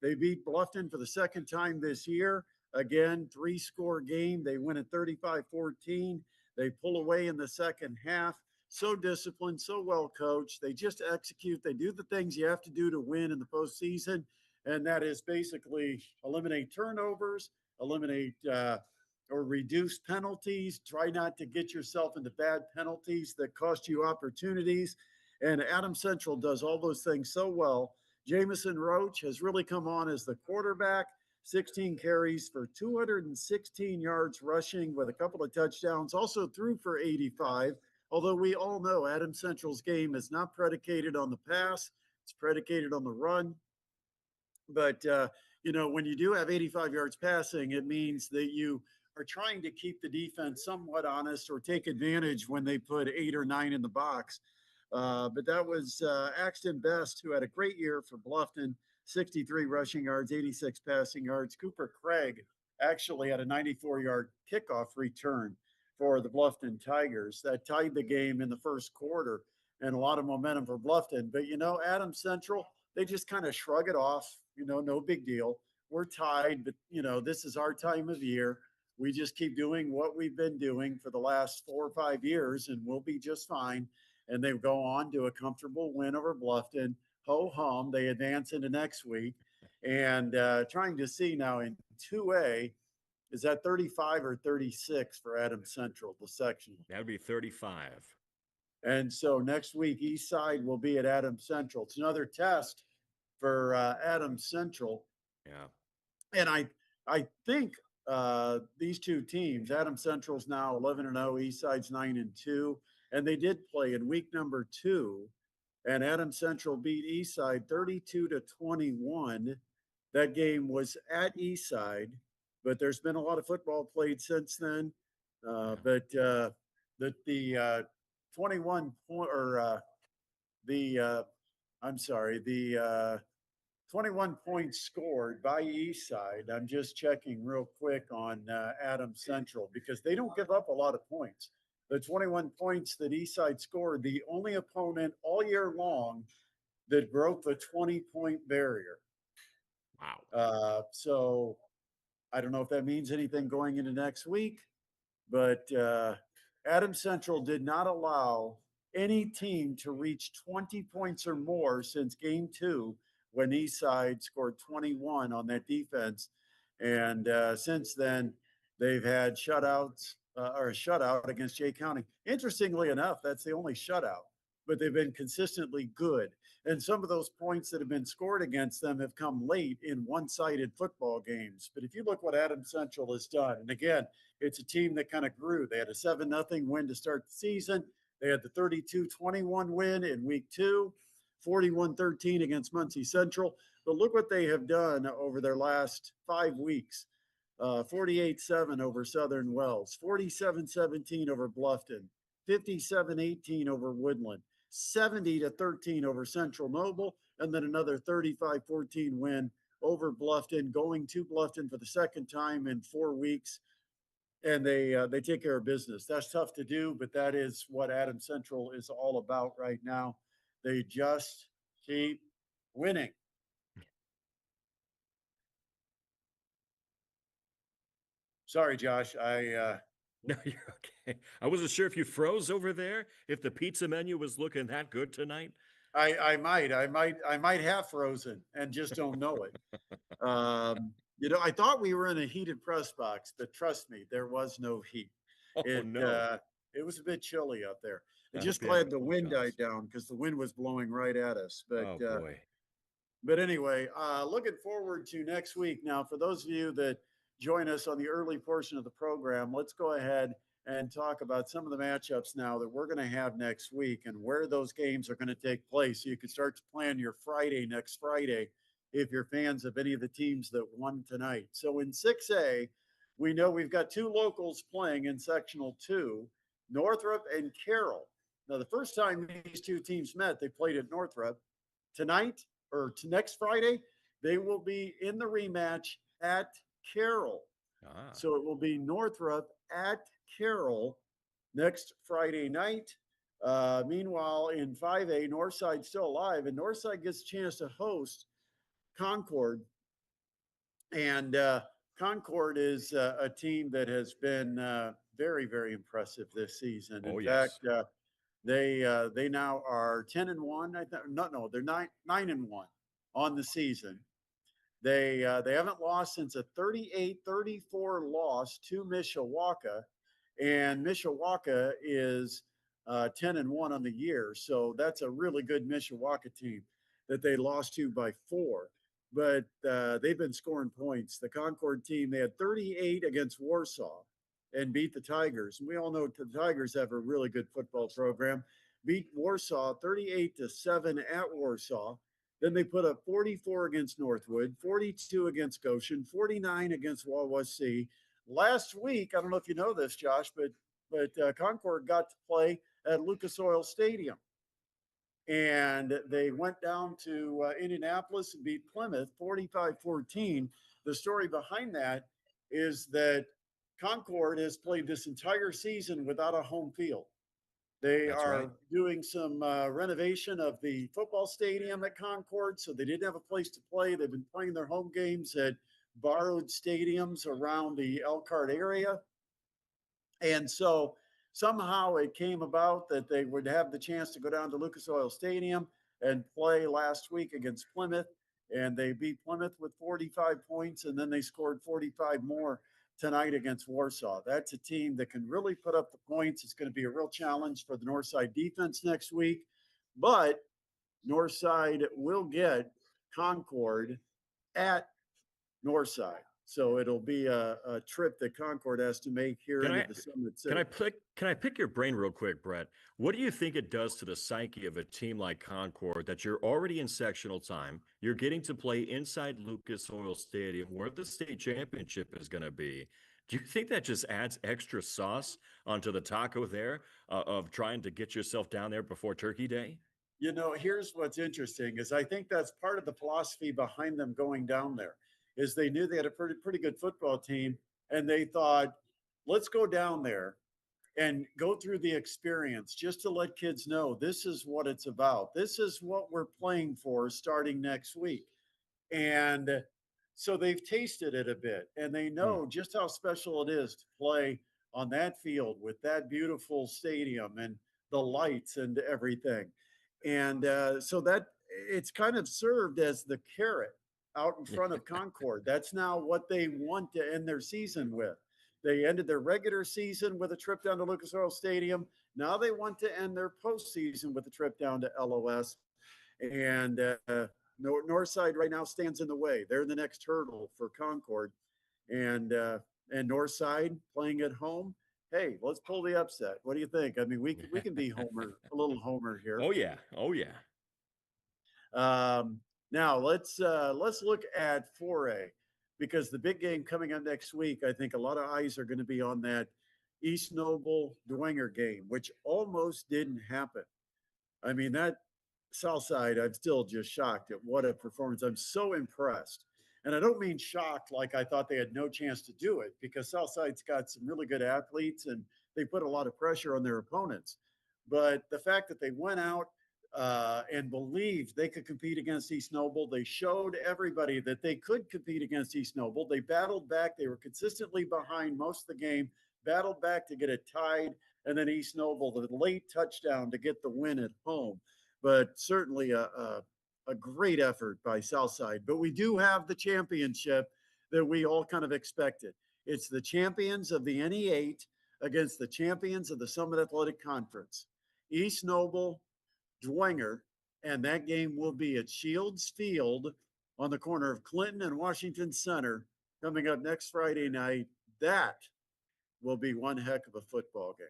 They beat Bluffton for the second time this year. Again, 3-score game. They win at 35-14. They pull away in the second half. So disciplined, so well coached. They just execute. They do the things you have to do to win in the postseason. And that is basically eliminate turnovers, eliminate or reduce penalties. Try not to get yourself into bad penalties that cost you opportunities. And Adams Central does all those things so well. Jamison Roach has really come on as the quarterback. 16 carries for 216 yards rushing with a couple of touchdowns. Also threw for 85 Although we all know Adams Central's game is not predicated on the pass, it's predicated on the run. But, when you do have 85 yards passing, it means that you are trying to keep the defense somewhat honest or take advantage when they put 8 or 9 in the box. But that was Axton Best, who had a great year for Bluffton, 63 rushing yards, 86 passing yards. Cooper Craig actually had a 94-yard kickoff return for the Bluffton Tigers. That tied the game in the first quarter, and a lot of momentum for Bluffton. But, Adams Central, they just kind of shrug it off, no big deal. We're tied, but, this is our time of year. We just keep doing what we've been doing for the last 4 or 5 years, and we'll be just fine. And they go on to a comfortable win over Bluffton. Ho hum, they advance into next week. And trying to see now in 2A, is that 35 or 36 for Adams Central, the section? That would be 35. And so next week, East Side will be at Adams Central. It's another test for Adams Central. Yeah. And I think these two teams, Adams Central's now 11-0, Eastside's 9-2, and they did play in week number 2, and Adams Central beat Eastside 32-21. That game was at Eastside, but there's been a lot of football played since then. But the 21 point or the 21 points scored by Eastside. I'm just checking real quick on Adams Central because they don't give up a lot of points. The 21 points that Eastside scored, the only opponent all year long that broke the 20-point barrier. Wow. So I don't know if that means anything going into next week, but Adams Central did not allow any team to reach 20 points or more since game 2, when Eastside scored 21 on that defense. And since then, they've had shutouts or a shutout against Jay County. Interestingly enough, that's the only shutout, but they've been consistently good. And some of those points that have been scored against them have come late in one-sided football games. But if you look what Adams Central has done, and again, it's a team that kind of grew. They had a 7-0 win to start the season. They had the 32-21 win in week 2. 41-13 against Muncie Central. But look what they have done over their last 5 weeks. 48-7 over Southern Wells, 47-17 over Bluffton, 57-18 over Woodland, 70-13 over Central Noble, and then another 35-14 win over Bluffton, going to Bluffton for the second time in 4 weeks. And they take care of business. That's tough to do, but that is what Adams Central is all about right now. They just keep winning. Sorry, Josh. No, you're okay. I wasn't sure if you froze over there, if the pizza menu was looking that good tonight. I might have frozen and just don't know it. I thought we were in a heated press box, but trust me, there was no heat. No. It was a bit chilly out there. I'm just glad the wind died down because the wind was blowing right at us. But boy. But anyway, looking forward to next week. Now, for those of you that join us on the early portion of the program, let's go ahead and talk about some of the matchups now that we're going to have next week and where those games are going to take place. So you can start to plan your Friday next Friday if you're fans of any of the teams that won tonight. So in 6A, we know we've got 2 locals playing in Sectional 2, Northrop and Carroll. Now, the first time these 2 teams met, they played at Northrop. Tonight, or to next Friday, they will be in the rematch at Carroll. So it will be Northrop at Carroll next Friday night. Meanwhile, in 5A, Northside's still alive, and Northside gets a chance to host Concord. And Concord is a team that has been very, very impressive this season. In fact, they now are 10-1. They're 9-1 on the season. They haven't lost since a 38-34 loss to Mishawaka, and Mishawaka is 10-1 on the year. So that's a really good Mishawaka team that they lost to by 4. But they've been scoring points. The Concord team, they had 38 against Warsaw. and beat the Tigers. And we all know the Tigers have a really good football program. Beat Warsaw 38-7 at Warsaw. Then they put up 44 against Northwood, 42 against Goshen, 49 against Wawasee. Last week, I don't know if you know this, Josh, but Concord got to play at Lucas Oil Stadium. And they went down to Indianapolis and beat Plymouth 45-14. The story behind that is that Concord has played this entire season without a home field. They are doing some renovation of the football stadium at Concord, so they didn't have a place to play. They've been playing their home games at borrowed stadiums around the Elkhart area. And so somehow it came about that they would have the chance to go down to Lucas Oil Stadium and play last week against Plymouth. And they beat Plymouth with 45 points, and then they scored 45 more tonight against Warsaw. That's a team that can really put up the points. It's going to be a real challenge for the Northside defense next week. But Northside will get Concord at Northside. So it'll be a trip that Concord has to make here into the Summit City. Can I pick your brain real quick, Brett? What do you think it does to the psyche of a team like Concord that you're already in sectional time, you're getting to play inside Lucas Oil Stadium where the state championship is going to be? Do you think that just adds extra sauce onto the taco there of trying to get yourself down there before Turkey Day? You know, here's what's interesting is I think that's part of the philosophy behind them going down there. Is they knew they had a pretty good football team, and they thought, let's go down there and go through the experience just to let kids know this is what it's about. This is what we're playing for starting next week. And so they've tasted it a bit, and they know just how special it is to play on that field with that beautiful stadium and the lights and everything. And so that it's kind of served as the carrot out in front of Concord. That's now what they want to end their season with. They ended their regular season with a trip down to Lucas Oil Stadium. Now they want to end their postseason with a trip down to LOS. And Northside right now stands in the way. They're the next hurdle for Concord. And Northside playing at home. Hey, let's pull the upset. What do you think? I mean, we can be a little homer here. Oh yeah, oh yeah. Now let's look at 4A, because the big game coming up next week, I think a lot of eyes are going to be on that East Noble Dwenger game, which almost didn't happen. I mean, that Southside, I'm still just shocked at what a performance. I'm so impressed. And I don't mean shocked like I thought they had no chance to do it, because Southside's got some really good athletes and they put a lot of pressure on their opponents. But the fact that they went out and believed they could compete against East Noble. They showed everybody that they could compete against East Noble. They battled back. They were consistently behind most of the game, battled back to get it tied, and then East Noble, the late touchdown to get the win at home. But certainly a great effort by Southside. But we do have the championship that we all kind of expected. It's the champions of the NE8 against the champions of the Summit Athletic Conference. East Noble, Dwenger, and that game will be at Shields Field on the corner of Clinton and Washington Center coming up next Friday night. That will be one heck of a football game.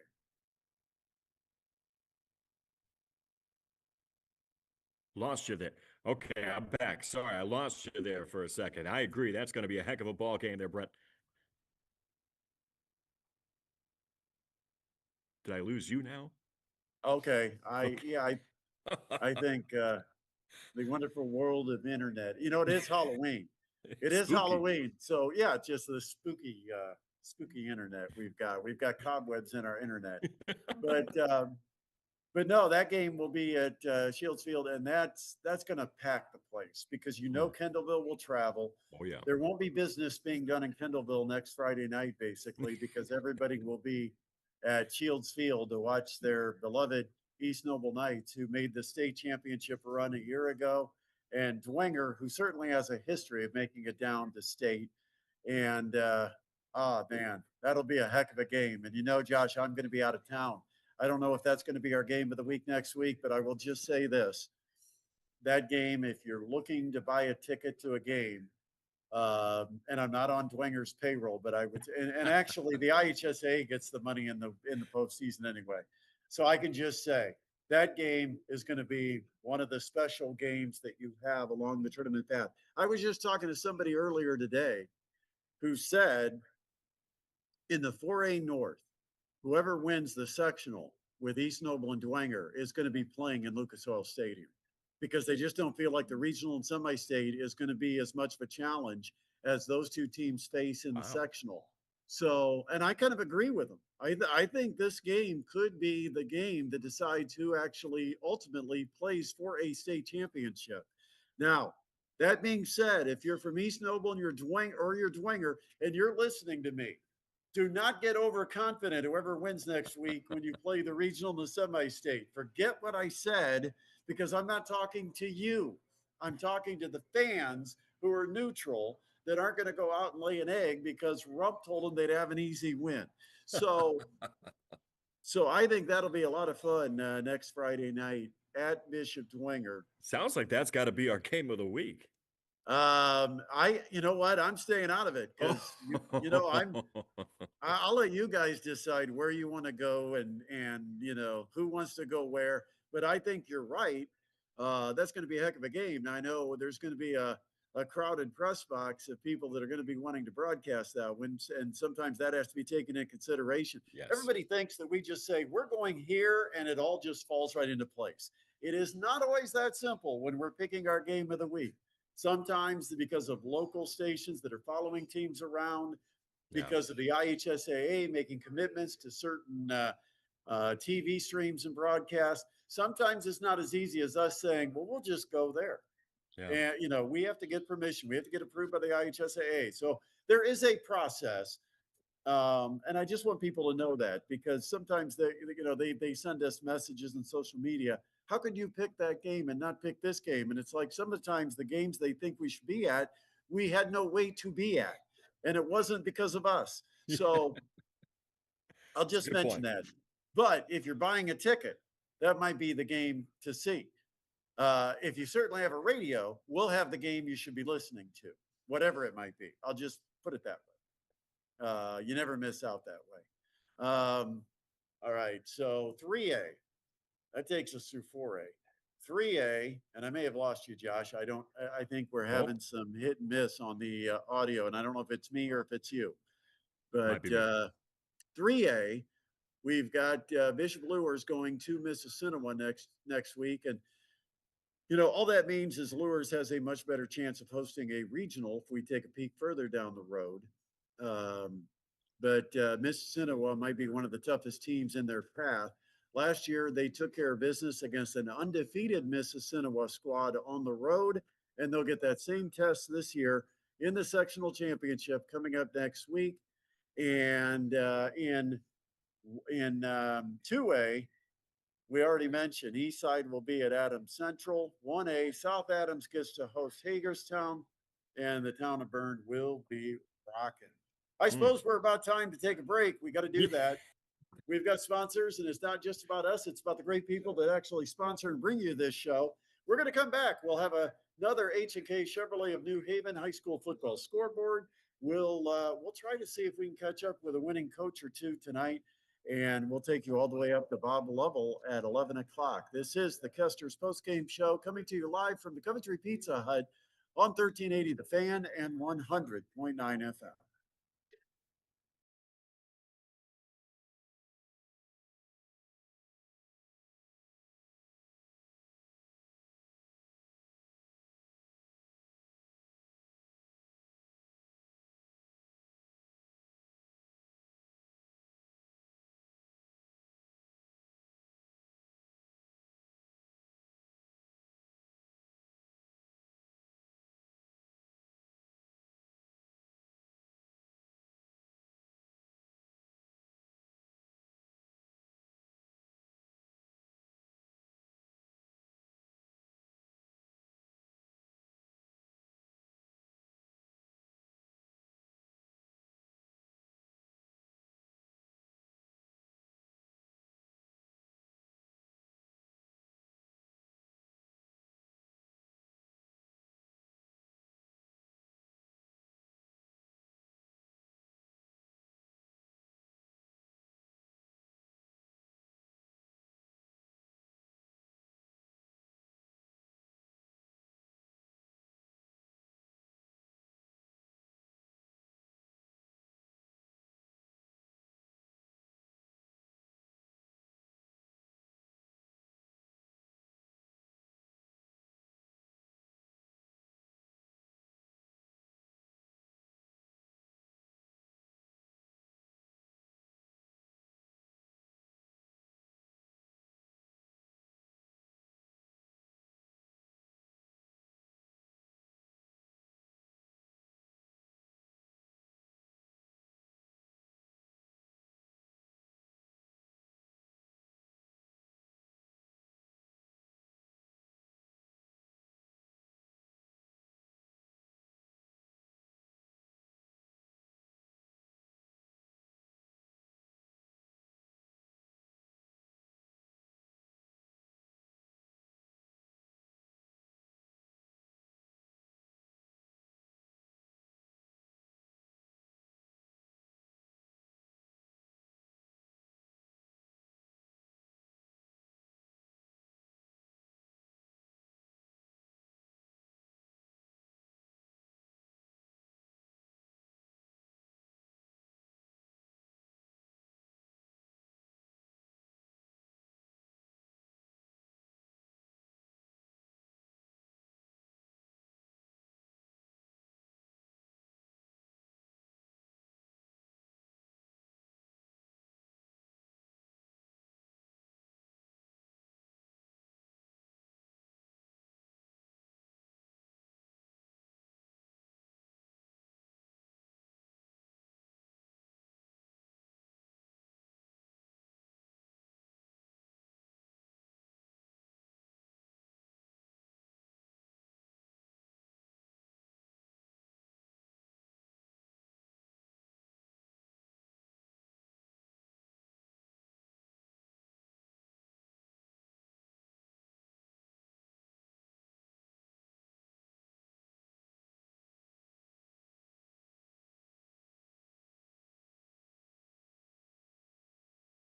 Lost you there. Okay, I'm back. Sorry, I lost you there for a second. I agree. That's going to be a heck of a ball game there, Brent. Did I lose you now? Okay. I think the wonderful world of internet. You know, it is Halloween. It is Spooky. Halloween. So yeah, just the spooky internet we've got. We've got cobwebs in our internet. But no, that game will be at Shields Field, and that's going to pack the place, because Kendallville will travel. Oh yeah. There won't be business being done in Kendallville next Friday night, basically, because everybody will be at Shields Field to watch their beloved East Noble Knights, who made the state championship run a year ago, and Dwenger, who certainly has a history of making it down to state. And man, that'll be a heck of a game. And Josh, I'm going to be out of town. I don't know if that's going to be our game of the week next week, but I will just say this. That game, if you're looking to buy a ticket to a game, And I'm not on Dwenger's payroll, but I would. And actually, the IHSA gets the money in the postseason anyway. So I can just say that game is going to be one of the special games that you have along the tournament path. I was just talking to somebody earlier today who said in the 4A North, whoever wins the sectional with East Noble and Dwenger is going to be playing in Lucas Oil Stadium because they just don't feel like the regional and semi-state is going to be as much of a challenge as those two teams face in the sectional. So, and I kind of agree with them. I think this game could be the game that decides who actually ultimately plays for a state championship. Now, that being said, if you're from East Noble and you're Dwenger and you're listening to me, do not get overconfident, whoever wins next week, when you play the regional and the semi-state. Forget what I said, because I'm not talking to you. I'm talking to the fans who are neutral that aren't going to go out and lay an egg because Rump told them they'd have an easy win. So, so I think that'll be a lot of fun next Friday night at Bishop Dwenger. Sounds like that's got to be our game of the week. You know what? I'm staying out of it because you know, I'll let you guys decide where you want to go and you know, who wants to go where. But I think you're right. That's going to be a heck of a game. Now, I know there's going to be a crowded press box of people that are going to be wanting to broadcast that one, and sometimes that has to be taken into consideration. Yes. Everybody thinks that we just say we're going here and it all just falls right into place. It is not always that simple when we're picking our game of the week. Sometimes because of local stations that are following teams around, because of the IHSAA making commitments to certain TV streams and broadcasts. Sometimes it's not as easy as us saying, well, we'll just go there. Yeah. And, you know, we have to get permission. We have to get approved by the IHSAA. So there is a process. And I just want people to know that, because sometimes they send us messages on social media. How could you pick that game and not pick this game? And it's like sometimes the games they think we should be at, we had no way to be at. And it wasn't because of us. So I'll just mention that. But if you're buying a ticket, that might be the game to see. If you certainly have a radio, we'll have the game you should be listening to, whatever it might be. I'll just put it that way. You never miss out that way. All right. So 3A, that takes us through 4A. 3A, and I may have lost you, Josh. I think we're having some hit and miss on the audio, and I don't know if it's me or if it's you. But 3A, we've got Bishop Luers going to Mississinawa next week. And, you know, all that means is Luers has a much better chance of hosting a regional if we take a peek further down the road. But Mississinawa might be one of the toughest teams in their path. Last year, they took care of business against an undefeated Mississinawa squad on the road, and they'll get that same test this year in the sectional championship coming up next week. And in 2A, we already mentioned Eastside will be at Adams Central. 1A, South Adams gets to host Hagerstown, and the town of Bern will be rocking. I suppose we're about time to take a break. We got to do that. We've got sponsors, and it's not just about us. It's about the great people that actually sponsor and bring you this show. We're going to come back. We'll have another H&K Chevrolet of New Haven high school football scoreboard. We'll try to see if we can catch up with a winning coach or two tonight, and we'll take you all the way up to Bob Lovell at 11 o'clock. This is the Custer's Postgame Show, coming to you live from the Coventry Pizza Hut on 1380 The Fan and 100.9 FM.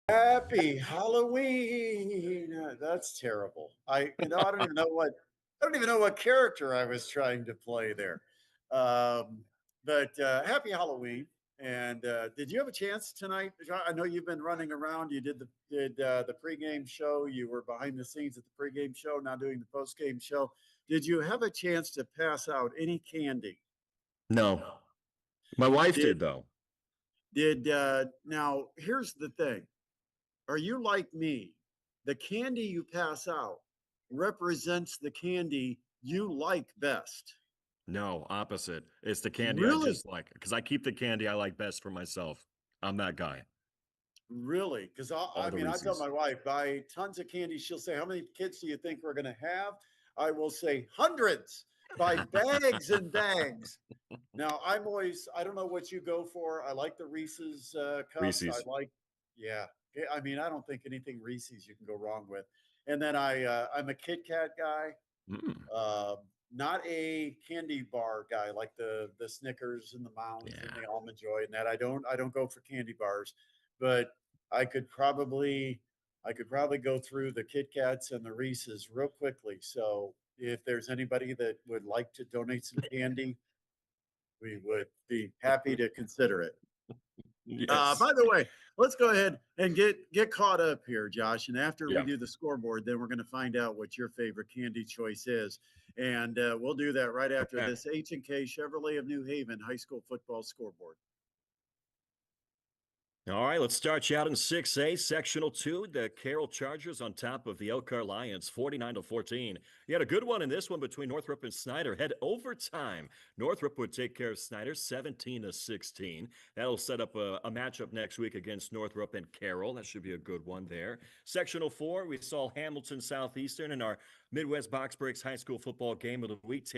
Happy Halloween. That's terrible. I don't even know what character I was trying to play there. But happy Halloween. And did you have a chance tonight? I know you've been running around. You did the pregame show. You were behind the scenes at the pregame show, now doing the postgame show. Did you have a chance to pass out any candy? No. My wife Did did, though. Now here's the thing. Are you like me? The candy you pass out represents the candy you like best. No, opposite. It's the candy I Really? dislike because I keep the candy I like best for myself. I'm that guy. Really? Because All the I tell Reese's. my wife, buy tons of candy. She'll say, how many kids do you think we're going to have? I will say hundreds, buy bags and bags. Now, I don't know what you go for. I like the Reese's cups. Reese's. Yeah. I mean, I don't think anything Reese's you can go wrong with. And then I'm a Kit Kat guy. Mm. Not a candy bar guy like the Snickers and the Mounds and the Almond Joy and that. I don't go for candy bars, but I could probably go through the Kit Kats and the Reese's real quickly. So if there's anybody that would like to donate some candy, we would be happy to consider it. Yes. By the way, let's go ahead and get caught up here, Josh. And after we Yeah. do the scoreboard, then we're going to find out what your favorite candy choice is, and we'll do that right after this H&K Chevrolet of New Haven High School football scoreboard. All right, let's start you out in 6A, Sectional 2. The Carroll Chargers on top of the Elkhart Lions, 49-14. You had a good one in this one between Northrop and Snyder. Head overtime. Northrop would take care of Snyder, 17-16. That'll set up a matchup next week against Northrop and Carroll. That should be a good one there. Sectional 4, we saw Hamilton Southeastern in our Midwest Box Breaks High School football game of the week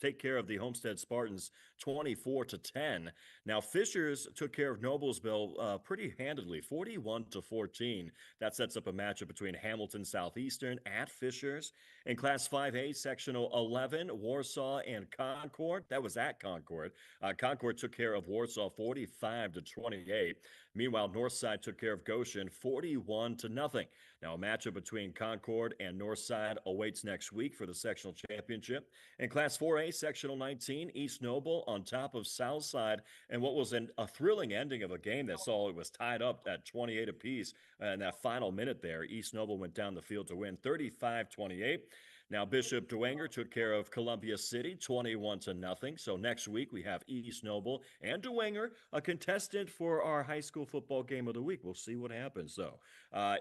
take care of the Homestead Spartans 24-10. Now, Fishers took care of Noblesville pretty handedly, 41-14. That sets up a matchup between Hamilton Southeastern at Fishers. In Class 5A, Sectional 11, Warsaw and Concord. That was at Concord. Concord took care of Warsaw 45-28. Meanwhile, Northside took care of Goshen 41-0. Now, a matchup between Concord and Northside awaits next week for the sectional championship. In Class 4A, Sectional 19, East Noble on top of Southside, and what was a thrilling ending of a game that saw it was tied up at 28 apiece. In that final minute there, East Noble went down the field to win 35-28. Now, Bishop Dwenger took care of Columbia City 21-0. So next week we have East Noble and Dwenger, a contestant for our high school football game of the week. We'll see what happens, though.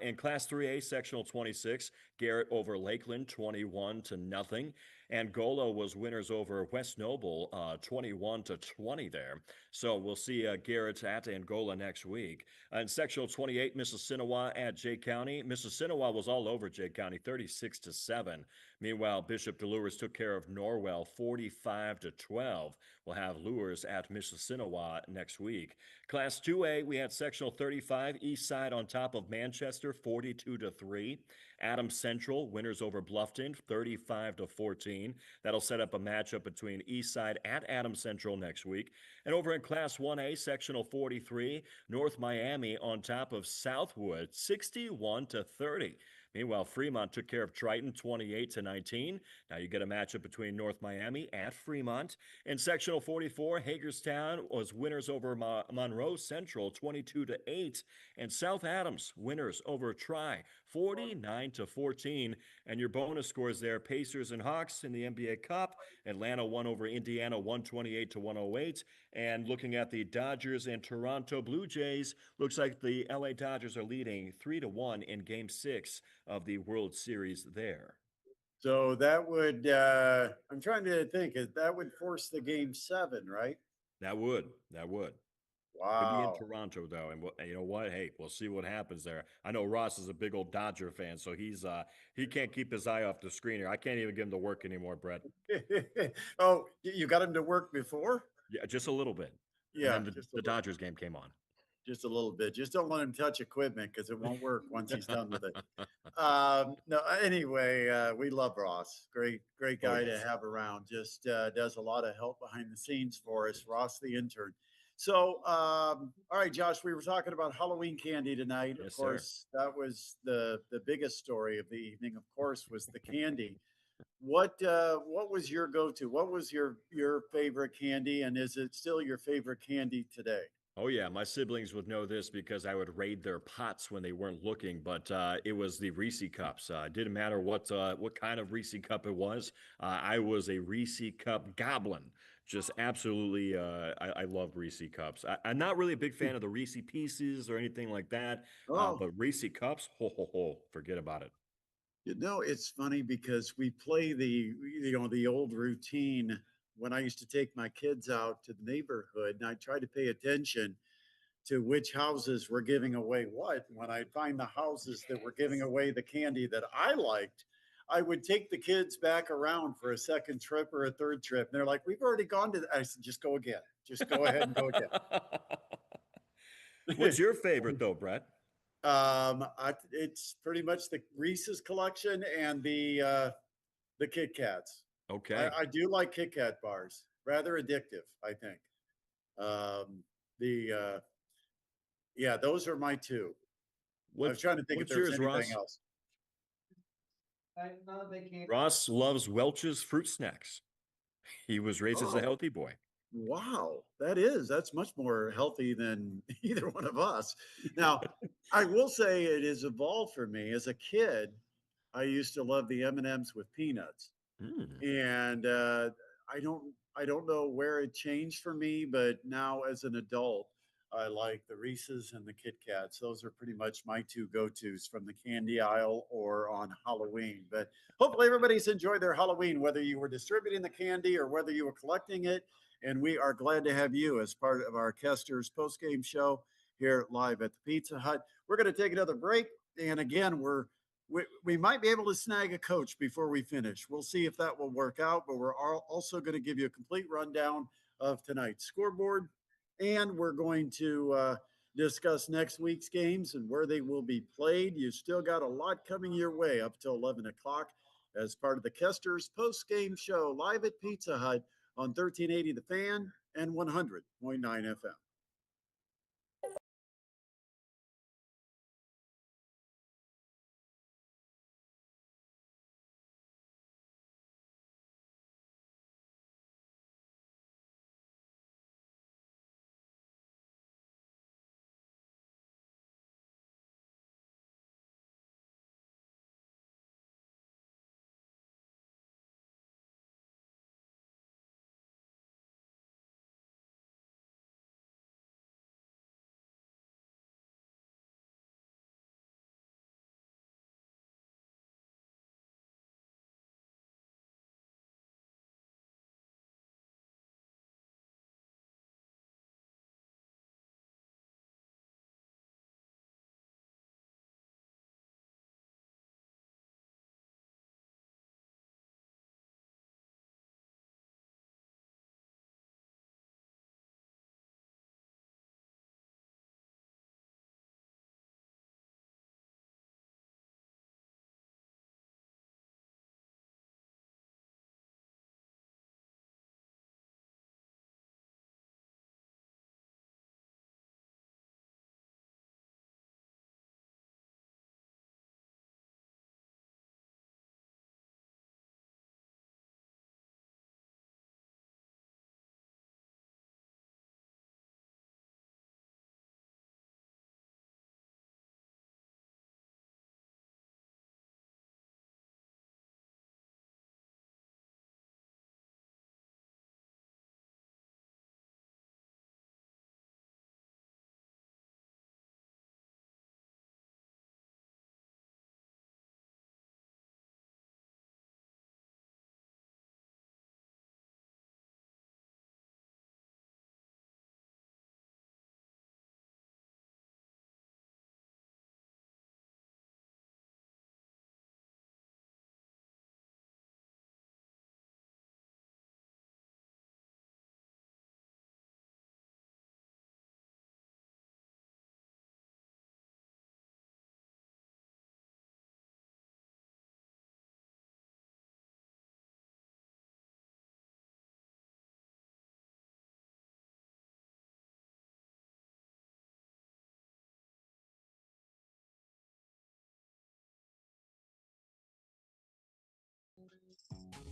In Class 3A, Sectional 26, Garrett over Lakeland 21-0. Angola was winners over West Noble 21-20 there. So we'll see Garrett at Angola next week. In Sectional 28, Mississinawa at Jay County. Mississinawa was all over Jay County 36-7. Meanwhile, Bishop DeLures took care of Norwell 45-12. We'll have Lures at Mississinawa next week. Class 2A, we had Sectional 35, East Side on top of Manchester 42-3. Adams Central, winners over Bluffton 35-14. That'll set up a matchup between East Side at Adams Central next week. And over in Class 1A, Sectional 43, North Miami on top of Southwood 61-30. Meanwhile, Fremont took care of Triton 28-19. Now you get a matchup between North Miami at Fremont. In Sectional 44, Hagerstown was winners over Monroe Central 22-8. And South Adams winners over Tri 49-14. And your bonus scores there, Pacers and Hawks in the NBA Cup. Atlanta won over Indiana 128-108. And looking at the Dodgers and Toronto Blue Jays, looks like the LA Dodgers are leading 3-1 in Game 6 of the World Series there. So that would, I'm trying to think, that would force the Game 7, right? That would. Wow. Could be in Toronto, though, and you know what? Hey, we'll see what happens there. I know Ross is a big old Dodger fan, so he can't keep his eye off the screen here. I can't even get him to work anymore, Brett. Oh, you got him to work before? Yeah, just a little bit. Yeah, and then the Dodgers game came on. Just a little bit. Just don't let him touch equipment because it won't work once he's done with it. No, anyway, we love Ross. Great guy to have around. Just does a lot of help behind the scenes for us. Ross, the intern. So, all right, Josh, we were talking about Halloween candy tonight. Yes, Of sir. course, that was the biggest story of the evening. Of course, was the candy. What was your go-to? What was your favorite candy, and is it still your favorite candy today? Oh yeah, my siblings would know this because I would raid their pots when they weren't looking. But it was the Reese cups. It didn't matter what kind of Reese cup it was. I was a Reese cup goblin. Just absolutely, I love Reese cups. I'm not really a big fan of the Reese pieces or anything like that. Oh, But Reese cups, ho ho ho, forget about it. it's funny because we play the old routine when I used to take my kids out to the neighborhood, and I tried to pay attention to which houses were giving away what. When I'd find the houses that were giving away the candy that I liked, I would take the kids back around for a second trip or a third trip. And they're like, "We've already gone to I said, just go again. Just go ahead and go What's again. your favorite though, Brett? It's pretty much the Reese's collection and the Kit Kats. Okay. I do like Kit Kat bars. Rather addictive, I think. The Yeah, those are my two. I was What's trying to think if what's there was yours, anything Ross? else. I'm not a big candy. Ross loves Welch's fruit snacks. He was raised as a Oh, healthy boy. wow. That's much more healthy than either one of us. Now, I will say it has evolved for me. As a kid, I used to love the M&Ms with peanuts. Mm. And I don't know where it changed for me, but now as an adult, I like the Reese's and the Kit Kats. Those are pretty much my two go-tos from the candy aisle or on Halloween. But hopefully everybody's enjoyed their Halloween, whether you were distributing the candy or whether you were collecting it. And we are glad to have you as part of our Kester's post-game show here live at the Pizza Hut. We're going to take another break. And again, we might be able to snag a coach before we finish. We'll see if that will work out, but we're also going to give you a complete rundown of tonight's scoreboard. And we're going to discuss next week's games and where they will be played. You still got a lot coming your way up till 11 o'clock as part of the Kester's post-game show live at Pizza Hut on 1380 The Fan and 100.9 FM.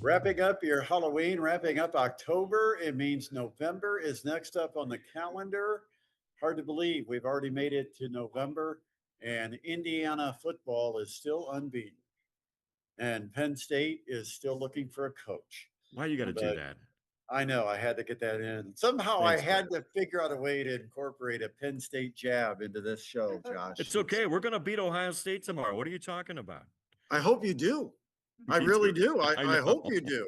Wrapping up your Halloween, wrapping up October. It means November is next up on the calendar. Hard to believe we've already made it to November, and Indiana football is still unbeaten. And Penn State is still looking for a coach. Why you got to do that? I know I had to get that in. Somehow Thanks, I had to figure out a way to incorporate a Penn State jab into this show, Josh. It's okay. We're going to beat Ohio State tomorrow. What are you talking about? I hope you do. I Me really too. do. I hope know. you do.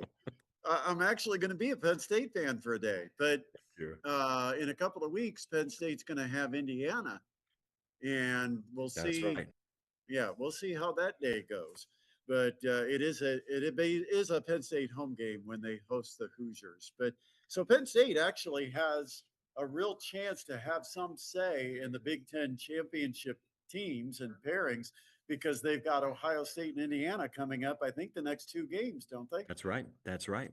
I'm actually going to be a Penn State fan for a day, but in a couple of weeks, Penn State's going to have Indiana, and we'll That's see. right. Yeah, we'll see how that day goes. But it is a Penn State home game when they host the Hoosiers. But so Penn State actually has a real chance to have some say in the Big Ten championship teams and pairings because they've got Ohio State and Indiana coming up. I think the next two games, don't they? That's right. That's right.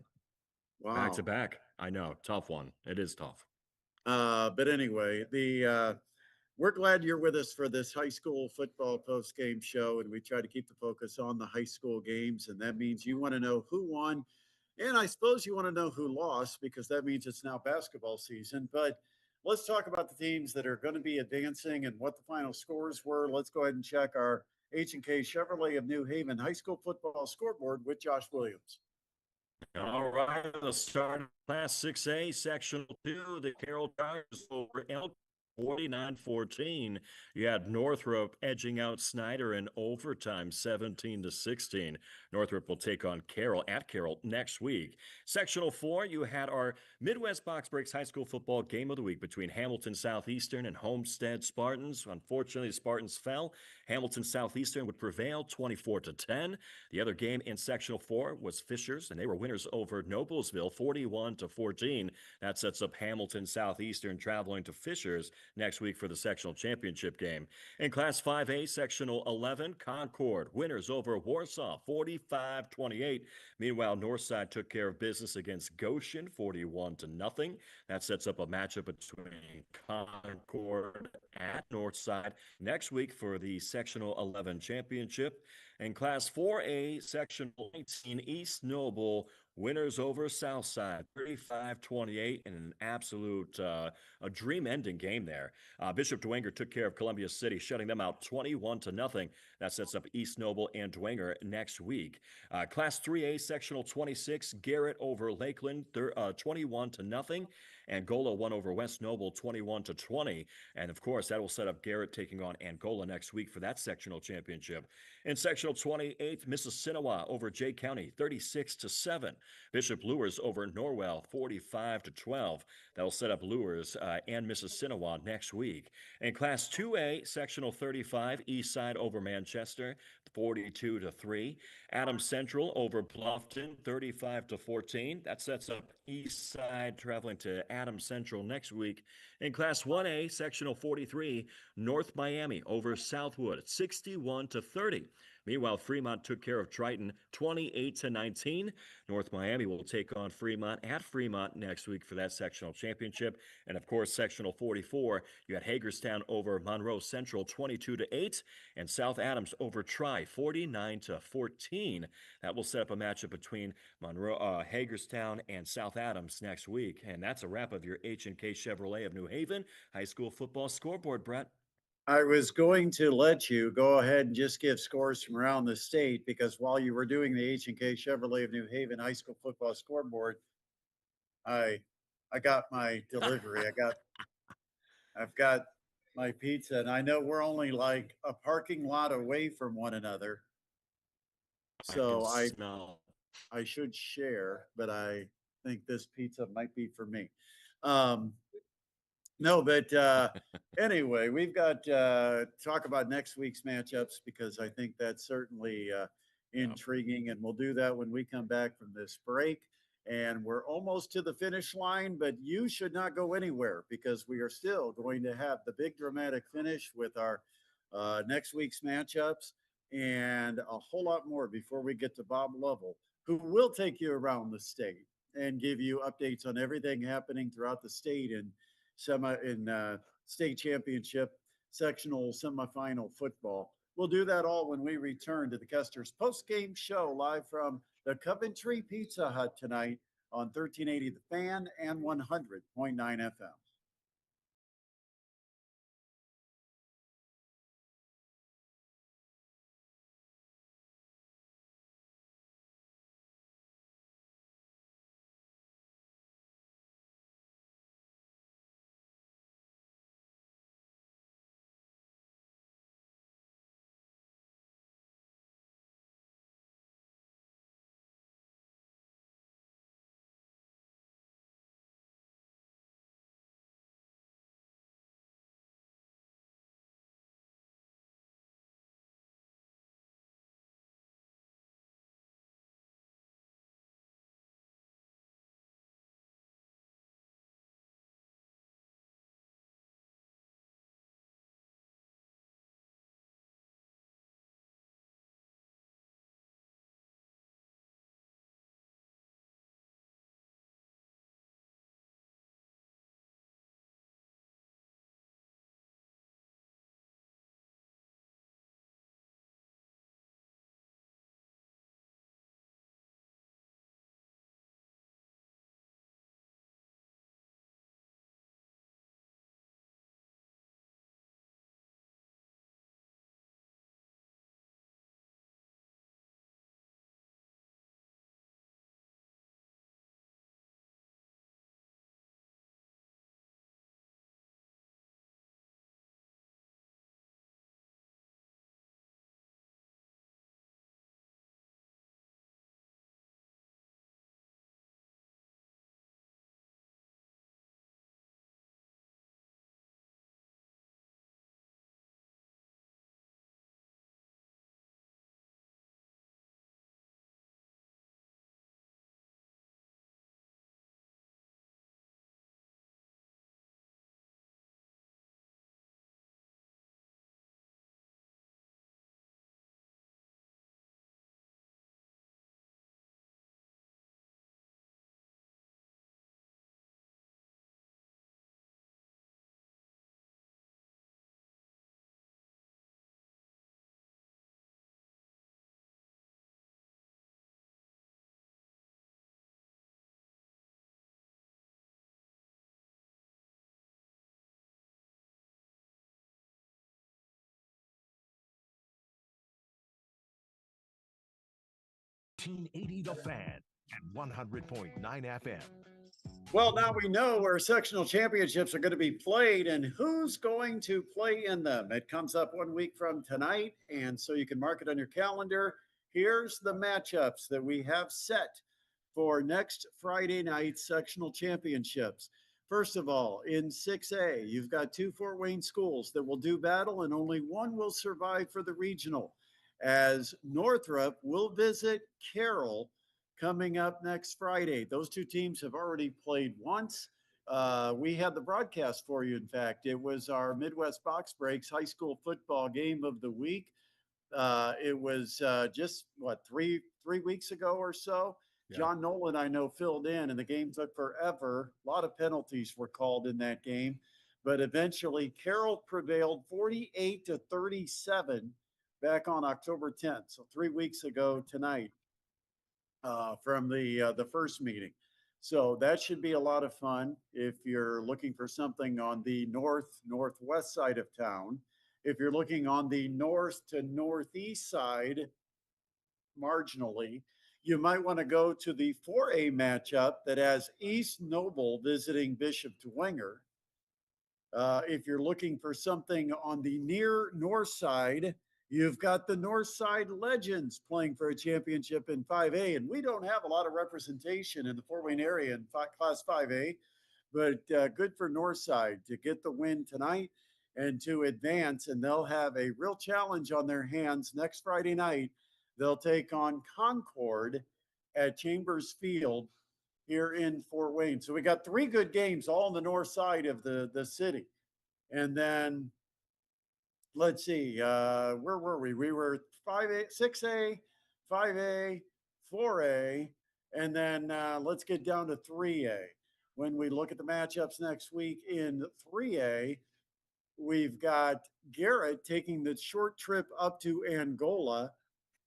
Wow. Back to back. I know. Tough one. It is tough. But anyway, we're glad you're with us for this high school football post-game show, and we try to keep the focus on the high school games, and that means you want to know who won, and I suppose you want to know who lost because that means it's now basketball season. But let's talk about the teams that are going to be advancing and what the final scores were. Let's go ahead and check our H&K Chevrolet of New Haven high school football scoreboard with Josh Williams. All right, the start of Class 6A, Sectional 2, the Carroll Tigers over Elk 49-14. You had Northrop edging out Snyder in overtime 17-16. Northrop will take on Carroll at Carroll next week. Sectional 4, you had our Midwest Box Breaks High School Football Game of the Week between Hamilton Southeastern and Homestead Spartans. Unfortunately, the Spartans fell. Hamilton Southeastern would prevail 24-10. The other game in Sectional 4 was Fishers, and they were winners over Noblesville 41-14. That sets up Hamilton Southeastern traveling to Fishers next week for the sectional championship game. In Class 5A, Sectional 11, Concord, winners over Warsaw, 45-28. Meanwhile, Northside took care of business against Goshen, 41-0. That sets up a matchup between Concord at Northside next week for the Sectional 11 championship. In Class 4A, Sectional 19, East Noble, winners over Southside, 35-28, in an absolute a dream-ending game there. Bishop Dwenger took care of Columbia City, shutting them out 21-0. That sets up East Noble and Dwenger next week. Class 3A, Sectional 26, Garrett over Lakeland, 21-0. Angola won over West Noble 21-20. And of course, that will set up Garrett taking on Angola next week for that sectional championship. In Sectional 28, Mississinewa over Jay County 36-7. Bishop Lures over Norwell 45-12. That'll set up Lures and Mississinewa next week. In Class 2A, Sectional 35, Eastside over Manchester 42-3. Adams Central over Bluffton 35-14. That sets up Eastside traveling to Adams Central next week. In Class 1A, Sectional 43, North Miami over Southwood 61-30. Meanwhile, Fremont took care of Triton 28-19. North Miami will take on Fremont at Fremont next week for that sectional championship. And of course, Sectional 44, you had Hagerstown over Monroe Central 22-8, and South Adams over Tri 49-14. That will set up a matchup between Hagerstown and South Adams next week. And that's a wrap of your H&K Chevrolet of New Haven high school football scoreboard, Brett. I was going to let you go ahead and just give scores from around the state because while you were doing the H&K Chevrolet of New Haven high school football scoreboard, I got my delivery. I've got my pizza, and I know we're only like a parking lot away from one another. So I should share, but I think this pizza might be for me. No, but anyway, we've got talk about next week's matchups because I think that's certainly intriguing, and we'll do that when we come back from this break. And we're almost to the finish line, but you should not go anywhere because we are still going to have the big dramatic finish with our next week's matchups and a whole lot more before we get to Bob Lovell, who will take you around the state and give you updates on everything happening throughout the state in state championship, sectional, semifinal football. We'll do that all when we return to the Custer's post-game show live from the Coventry Pizza Hut tonight on 1380 The Fan and 100.9 FM. The Fan and 100.9 FM. Well, now we know where sectional championships are going to be played and who's going to play in them. It comes up 1 week from tonight, and so you can mark it on your calendar. Here's the matchups that we have set for next Friday night sectional championships. First of all, in 6A, you've got two Fort Wayne schools that will do battle, and only one will survive for the regional, as Northrop will visit Carroll coming up next Friday. Those two teams have already played once. We had the broadcast for you. In fact, it was our Midwest Box Breaks high school football game of the week. It was just what, three weeks ago or so. Yeah. John Nolan, I know, filled in, and the game took forever. A lot of penalties were called in that game, but eventually Carroll prevailed 48-37 back on October 10th. So 3 weeks ago tonight. From the first meeting. So that should be a lot of fun if you're looking for something on the northwest side of town. If you're looking on the north to northeast side, marginally, you might want to go to the 4A matchup that has East Noble visiting Bishop Dwenger. If you're looking for something on the near north side, you've got the Northside Legends playing for a championship in 5A, and we don't have a lot of representation in the Fort Wayne area in Class 5A, but good for Northside to get the win tonight and to advance, and they'll have a real challenge on their hands next Friday night. They'll take on Concord at Chambers Field here in Fort Wayne. So we got 3 good games all on the north side of the city. And then let's see, where were we? We were 5A, 6A, 5A, 4A, and then let's get down to 3A. When we look at the matchups next week in 3A, we've got Garrett taking the short trip up to Angola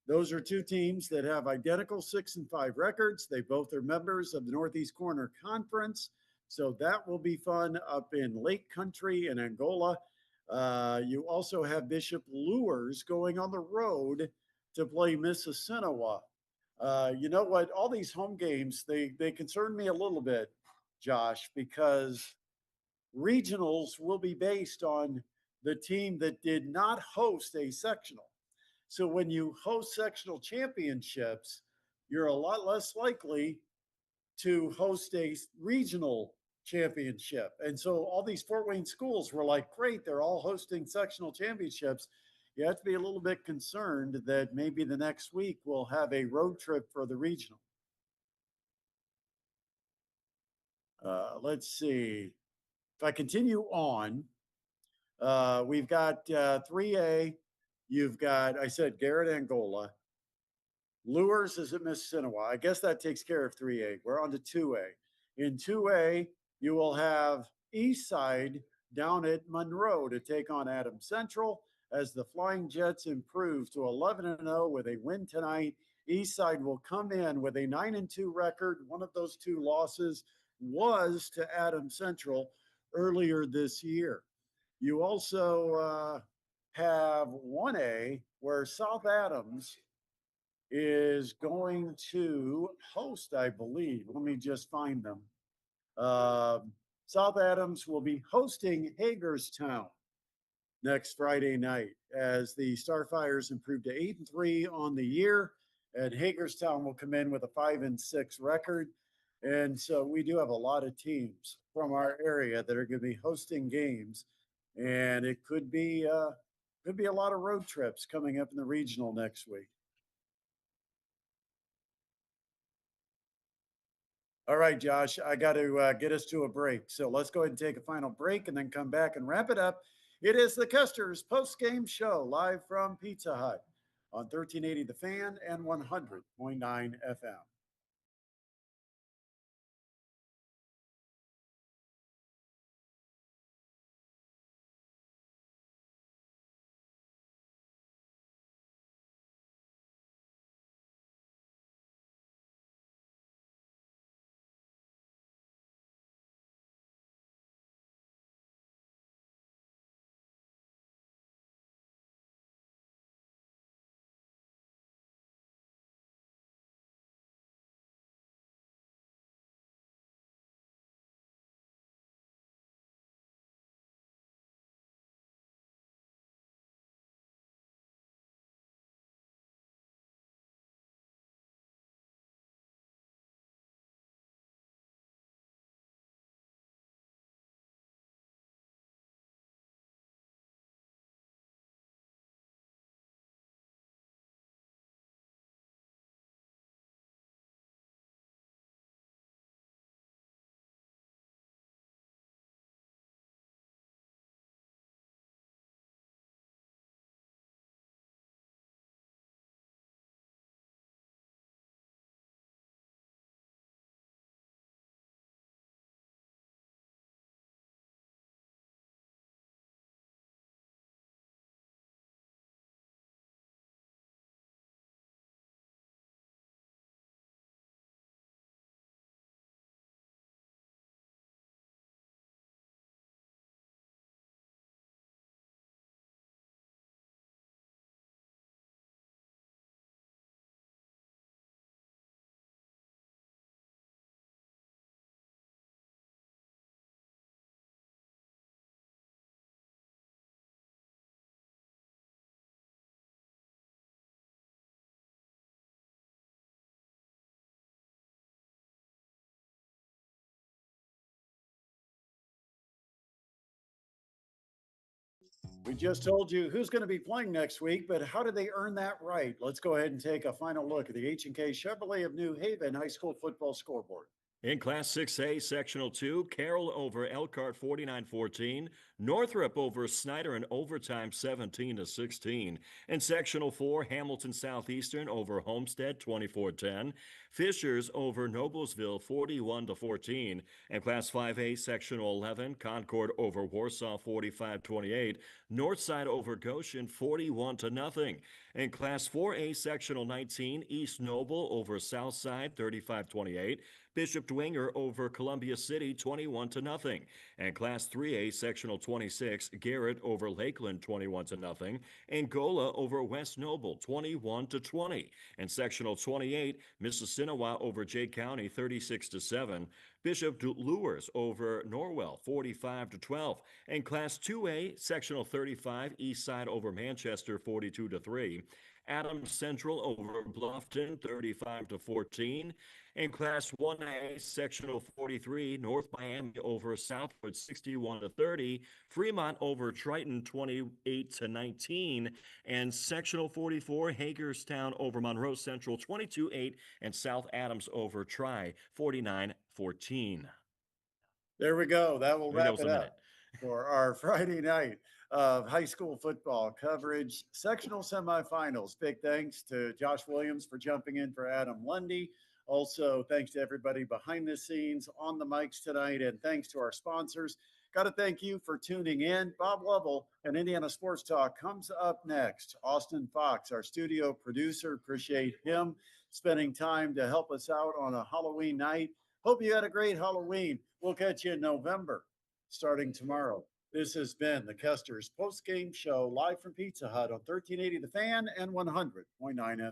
Those are two teams that have identical 6-5 records. They both are members of the Northeast Corner Conference. So that will be fun up in Lake Country in Angola. You also have Bishop Lures going on the road to play Mississinawa. You know what? All these home games, they concern me a little bit, Josh, because regionals will be based on the team that did not host a sectional. So when you host sectional championships, you're a lot less likely to host a regional championship. And so all these Fort Wayne schools were like, great, they're all hosting sectional championships. You have to be a little bit concerned that maybe the next week we'll have a road trip for the regional. Let's see. If I continue on, we've got 3A. You've got, I said, Garrett Angola. Lures is at Mississinawa. I guess that takes care of 3A. We're on to 2A. In 2A, you will have Eastside down at Monroe to take on Adams Central as the Flying Jets improve to 11-0 with a win tonight. Eastside will come in with a 9-2 record. One of those two losses was to Adams Central earlier this year. You also have 1A where South Adams is going to host, I believe. Let me just find them. South Adams will be hosting Hagerstown next Friday night as the Starfires improve to 8-3 on the year, and Hagerstown will come in with a 5-6 record. And so we do have a lot of teams from our area that are going to be hosting games, and it could be a lot of road trips coming up in the regional next week. All right, Josh, I got to get us to a break. So let's go ahead and take a final break and then come back and wrap it up. It is the Custer's post-game show live from Pizza Hut on 1380 The Fan and 100.9 FM. We just told you who's going to be playing next week, but how did they earn that right? Let's go ahead and take a final look at the H&K Chevrolet of New Haven High School football scoreboard. In Class 6A, Sectional 2, Carroll over Elkhart 49-14. Northrop over Snyder in overtime 17-16. In Sectional 4, Hamilton Southeastern over Homestead 24-10. Fishers over Noblesville 41-14. In Class 5A Sectional 11, Concord over Warsaw 45-28. Northside over Goshen 41-0. In Class 4A Sectional 19, East Noble over Southside 35-28. Bishop Dwenger over Columbia City 21-0. And Class 3A Sectional 26, Garrett over Lakeland 21-0. Angola over West Noble 21-20. And Sectional 28, Mississinawa over Jay County 36-7. Bishop Luers over Norwell 45-12. And Class 2A Sectional 35, Eastside over Manchester 42-3. Adams Central over Bluffton 35-14. In Class 1A, Sectional 43, North Miami over Southwood 61-30, Fremont over Triton 28-19, and Sectional 44, Hagerstown over Monroe Central 22-8, and South Adams over Tri 49-14. There we go. That will wrap it a up for our Friday night of high school football coverage. Sectional semifinals. Big thanks to Josh Williams for jumping in for Adam Lundy. Also, thanks to everybody behind the scenes on the mics tonight, and thanks to our sponsors. Got to thank you for tuning in. Bob Lovell and Indiana Sports Talk comes up next. Austin Fox, our studio producer, appreciate him spending time to help us out on a Halloween night. Hope you had a great Halloween. We'll catch you in November, starting tomorrow. This has been the Custer's Postgame Show, live from Pizza Hut on 1380 The Fan and 100.9 FM.